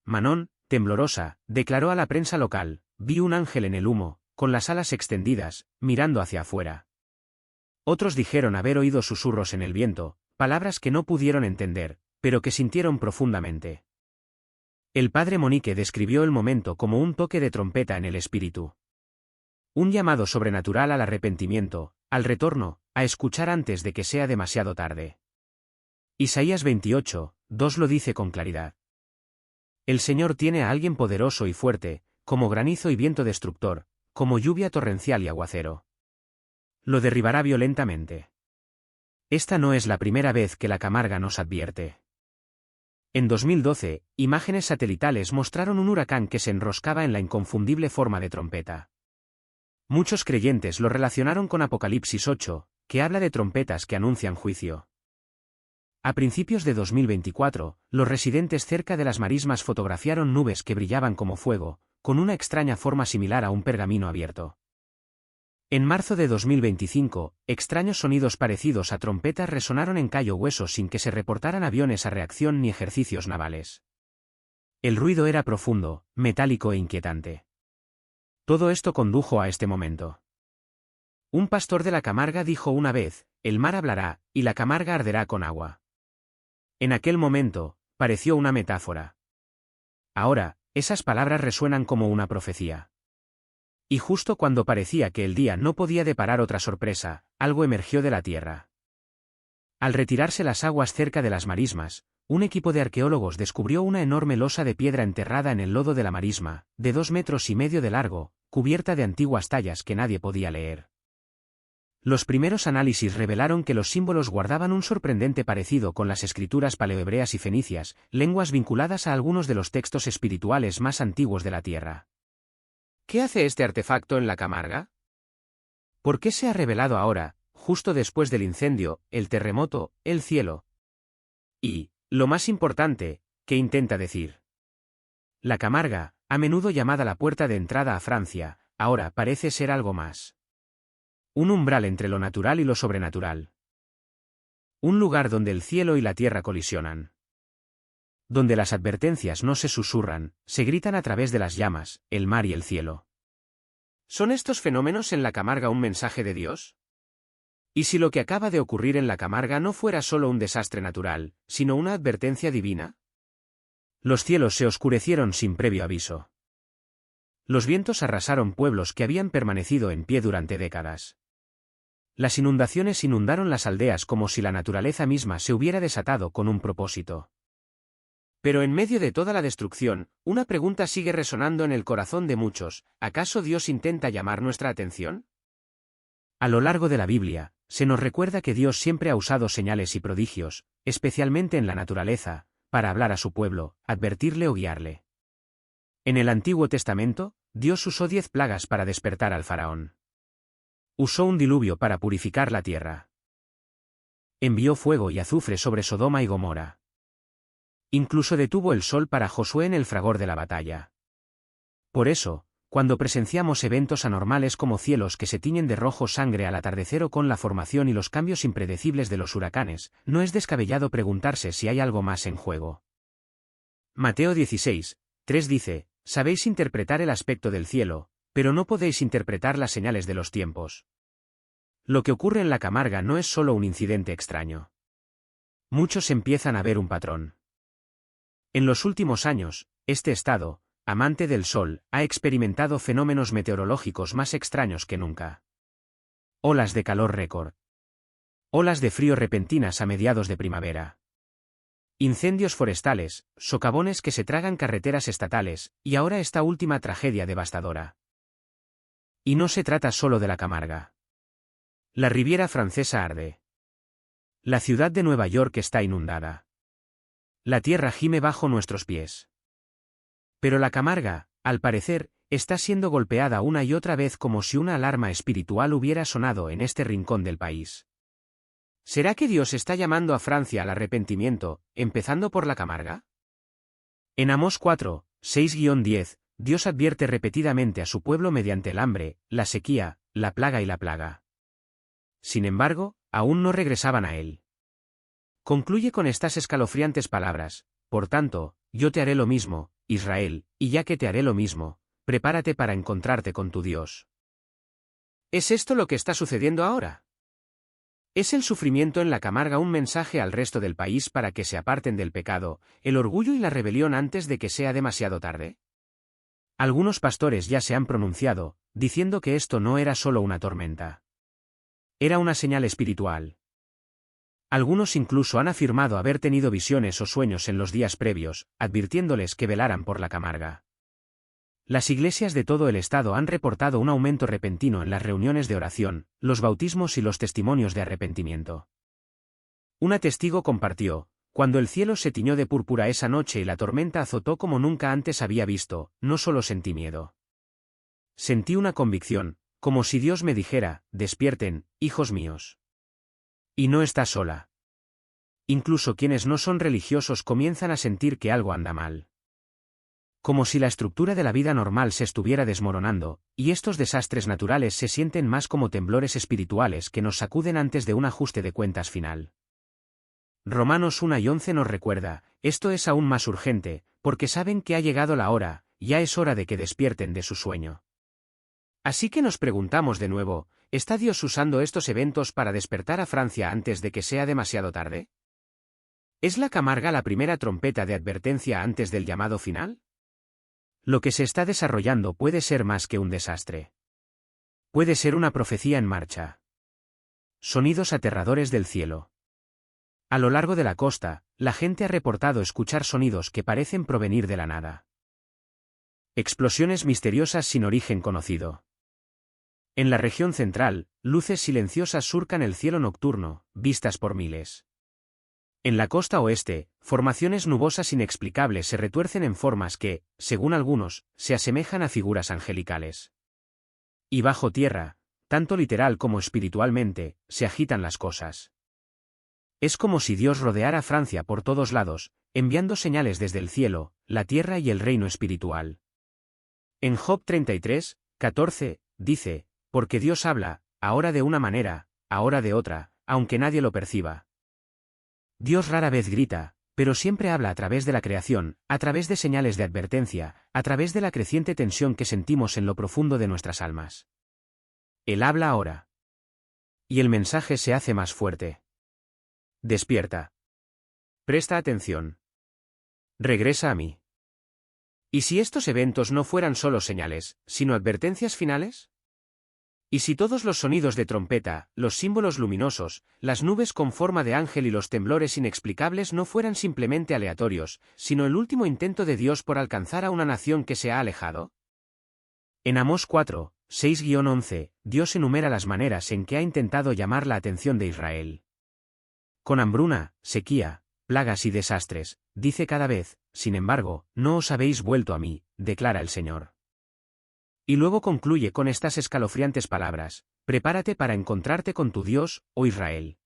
Manon, temblorosa, declaró a la prensa local: «Vi un ángel en el humo, con las alas extendidas, mirando hacia afuera». Otros dijeron haber oído susurros en el viento, palabras que no pudieron entender, pero que sintieron profundamente. El padre Monique describió el momento como un toque de trompeta en el espíritu. Un llamado sobrenatural al arrepentimiento, al retorno, a escuchar antes de que sea demasiado tarde. Isaías 28:2 lo dice con claridad. El Señor tiene a alguien poderoso y fuerte, como granizo y viento destructor, como lluvia torrencial y aguacero. Lo derribará violentamente. Esta no es la primera vez que la Camarga nos advierte. En 2012, imágenes satelitales mostraron un huracán que se enroscaba en la inconfundible forma de trompeta. Muchos creyentes lo relacionaron con Apocalipsis 8, que habla de trompetas que anuncian juicio. A principios de 2024, los residentes cerca de las marismas fotografiaron nubes que brillaban como fuego, con una extraña forma similar a un pergamino abierto. En marzo de 2025, extraños sonidos parecidos a trompetas resonaron en Cayo Hueso sin que se reportaran aviones a reacción ni ejercicios navales. El ruido era profundo, metálico e inquietante. Todo esto condujo a este momento. Un pastor de la Camarga dijo una vez: «El mar hablará, y la Camarga arderá con agua». En aquel momento, pareció una metáfora. Ahora, esas palabras resuenan como una profecía. Y justo cuando parecía que el día no podía deparar otra sorpresa, algo emergió de la tierra. Al retirarse las aguas cerca de las marismas, un equipo de arqueólogos descubrió una enorme losa de piedra enterrada en el lodo de la marisma, de 2,5 metros de largo, cubierta de antiguas tallas que nadie podía leer. Los primeros análisis revelaron que los símbolos guardaban un sorprendente parecido con las escrituras paleohebreas y fenicias, lenguas vinculadas a algunos de los textos espirituales más antiguos de la Tierra. ¿Qué hace este artefacto en la Camarga? ¿Por qué se ha revelado ahora, justo después del incendio, el terremoto, el cielo? Y, lo más importante, ¿qué intenta decir? La Camarga, a menudo llamada la puerta de entrada a Francia, ahora parece ser algo más. Un umbral entre lo natural y lo sobrenatural. Un lugar donde el cielo y la tierra colisionan. Donde las advertencias no se susurran, se gritan a través de las llamas, el mar y el cielo. ¿Son estos fenómenos en la Camarga un mensaje de Dios? ¿Y si lo que acaba de ocurrir en la Camarga no fuera solo un desastre natural, sino una advertencia divina? Los cielos se oscurecieron sin previo aviso. Los vientos arrasaron pueblos que habían permanecido en pie durante décadas. Las inundaciones inundaron las aldeas como si la naturaleza misma se hubiera desatado con un propósito. Pero en medio de toda la destrucción, una pregunta sigue resonando en el corazón de muchos: ¿acaso Dios intenta llamar nuestra atención? A lo largo de la Biblia, se nos recuerda que Dios siempre ha usado señales y prodigios, especialmente en la naturaleza, para hablar a su pueblo, advertirle o guiarle. En el Antiguo Testamento, Dios usó 10 plagas para despertar al faraón. Usó un diluvio para purificar la tierra. Envió fuego y azufre sobre Sodoma y Gomorra. Incluso detuvo el sol para Josué en el fragor de la batalla. Por eso, cuando presenciamos eventos anormales como cielos que se tiñen de rojo sangre al atardecer o con la formación y los cambios impredecibles de los huracanes, no es descabellado preguntarse si hay algo más en juego. Mateo 16:3 dice: «Sabéis interpretar el aspecto del cielo, pero no podéis interpretar las señales de los tiempos». Lo que ocurre en la Camarga no es solo un incidente extraño. Muchos empiezan a ver un patrón. En los últimos años, este estado, amante del sol, ha experimentado fenómenos meteorológicos más extraños que nunca. Olas de calor récord. Olas de frío repentinas a mediados de primavera. Incendios forestales, socavones que se tragan carreteras estatales, y ahora esta última tragedia devastadora. Y no se trata solo de la Camarga. La Riviera Francesa arde. La ciudad de Nueva York está inundada. La tierra gime bajo nuestros pies. Pero la Camarga, al parecer, está siendo golpeada una y otra vez como si una alarma espiritual hubiera sonado en este rincón del país. ¿Será que Dios está llamando a Francia al arrepentimiento, empezando por la Camarga? En Amós 4:6-10, Dios advierte repetidamente a su pueblo mediante el hambre, la sequía, la plaga y la plaga. Sin embargo, aún no regresaban a él. Concluye con estas escalofriantes palabras: «Por tanto, yo te haré lo mismo, Israel, y ya que te haré lo mismo, prepárate para encontrarte con tu Dios». ¿Es esto lo que está sucediendo ahora? ¿Es el sufrimiento en la Camarga un mensaje al resto del país para que se aparten del pecado, el orgullo y la rebelión antes de que sea demasiado tarde? Algunos pastores ya se han pronunciado, diciendo que esto no era solo una tormenta. Era una señal espiritual. Algunos incluso han afirmado haber tenido visiones o sueños en los días previos, advirtiéndoles que velaran por la Camarga. Las iglesias de todo el estado han reportado un aumento repentino en las reuniones de oración, los bautismos y los testimonios de arrepentimiento. Una testigo compartió: «Cuando el cielo se tiñó de púrpura esa noche y la tormenta azotó como nunca antes había visto, no solo sentí miedo. Sentí una convicción, como si Dios me dijera: despierten, hijos míos. Y no estás sola». Incluso quienes no son religiosos comienzan a sentir que algo anda mal. Como si la estructura de la vida normal se estuviera desmoronando, y estos desastres naturales se sienten más como temblores espirituales que nos sacuden antes de un ajuste de cuentas final. Romanos 1:11 nos recuerda: «Esto es aún más urgente, porque saben que ha llegado la hora, ya es hora de que despierten de su sueño». Así que nos preguntamos de nuevo: ¿está Dios usando estos eventos para despertar a Francia antes de que sea demasiado tarde? ¿Es la Camarga la primera trompeta de advertencia antes del llamado final? Lo que se está desarrollando puede ser más que un desastre. Puede ser una profecía en marcha. Sonidos aterradores del cielo. A lo largo de la costa, la gente ha reportado escuchar sonidos que parecen provenir de la nada. Explosiones misteriosas sin origen conocido. En la región central, luces silenciosas surcan el cielo nocturno, vistas por miles. En la costa oeste, formaciones nubosas inexplicables se retuercen en formas que, según algunos, se asemejan a figuras angelicales. Y bajo tierra, tanto literal como espiritualmente, se agitan las cosas. Es como si Dios rodeara Francia por todos lados, enviando señales desde el cielo, la tierra y el reino espiritual. En Job 33, 14, dice, porque Dios habla, ahora de una manera, ahora de otra, aunque nadie lo perciba. Dios rara vez grita, pero siempre habla a través de la creación, a través de señales de advertencia, a través de la creciente tensión que sentimos en lo profundo de nuestras almas. Él habla ahora. Y el mensaje se hace más fuerte. Despierta. Presta atención. Regresa a mí. ¿Y si estos eventos no fueran solo señales, sino advertencias finales? ¿Y si todos los sonidos de trompeta, los símbolos luminosos, las nubes con forma de ángel y los temblores inexplicables no fueran simplemente aleatorios, sino el último intento de Dios por alcanzar a una nación que se ha alejado? En Amós 4, 6-11, Dios enumera las maneras en que ha intentado llamar la atención de Israel. Con hambruna, sequía, plagas y desastres, dice cada vez, sin embargo, no os habéis vuelto a mí, declara el Señor. Y luego concluye con estas escalofriantes palabras, prepárate para encontrarte con tu Dios, oh Israel.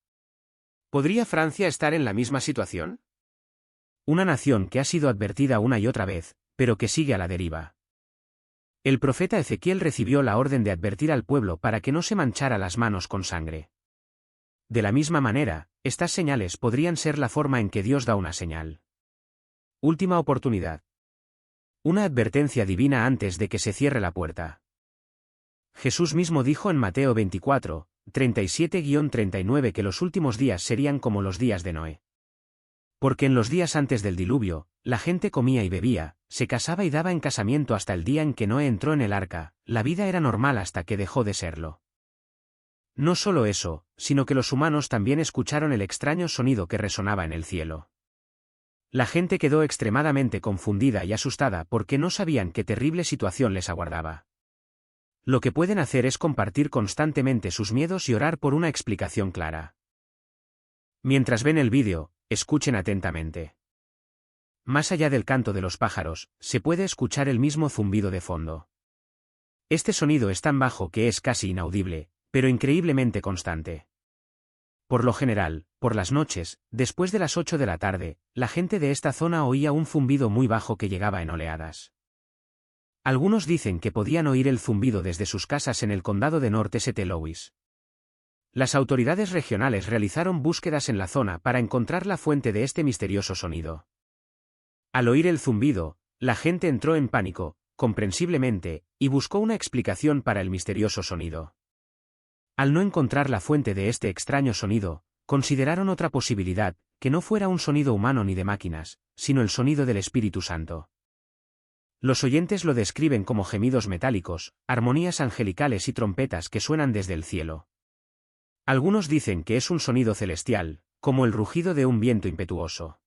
¿Podría Francia estar en la misma situación? Una nación que ha sido advertida una y otra vez, pero que sigue a la deriva. El profeta Ezequiel recibió la orden de advertir al pueblo para que no se manchara las manos con sangre. De la misma manera, estas señales podrían ser la forma en que Dios da una señal. Última oportunidad. Una advertencia divina antes de que se cierre la puerta. Jesús mismo dijo en Mateo 24, 37-39 que los últimos días serían como los días de Noé. Porque en los días antes del diluvio, la gente comía y bebía, se casaba y daba en casamiento hasta el día en que Noé entró en el arca, la vida era normal hasta que dejó de serlo. No solo eso, sino que los humanos también escucharon el extraño sonido que resonaba en el cielo. La gente quedó extremadamente confundida y asustada porque no sabían qué terrible situación les aguardaba. Lo que pueden hacer es compartir constantemente sus miedos y orar por una explicación clara. Mientras ven el vídeo, escuchen atentamente. Más allá del canto de los pájaros, se puede escuchar el mismo zumbido de fondo. Este sonido es tan bajo que es casi inaudible, pero increíblemente constante. Por lo general, por las noches, después de las 8 de la tarde, la gente de esta zona oía un zumbido muy bajo que llegaba en oleadas. Algunos dicen que podían oír el zumbido desde sus casas en el condado de North St. Louis. Las autoridades regionales realizaron búsquedas en la zona para encontrar la fuente de este misterioso sonido. Al oír el zumbido, la gente entró en pánico, comprensiblemente, y buscó una explicación para el misterioso sonido. Al no encontrar la fuente de este extraño sonido, consideraron otra posibilidad, que no fuera un sonido humano ni de máquinas, sino el sonido del Espíritu Santo. Los oyentes lo describen como gemidos metálicos, armonías angelicales y trompetas que suenan desde el cielo. Algunos dicen que es un sonido celestial, como el rugido de un viento impetuoso.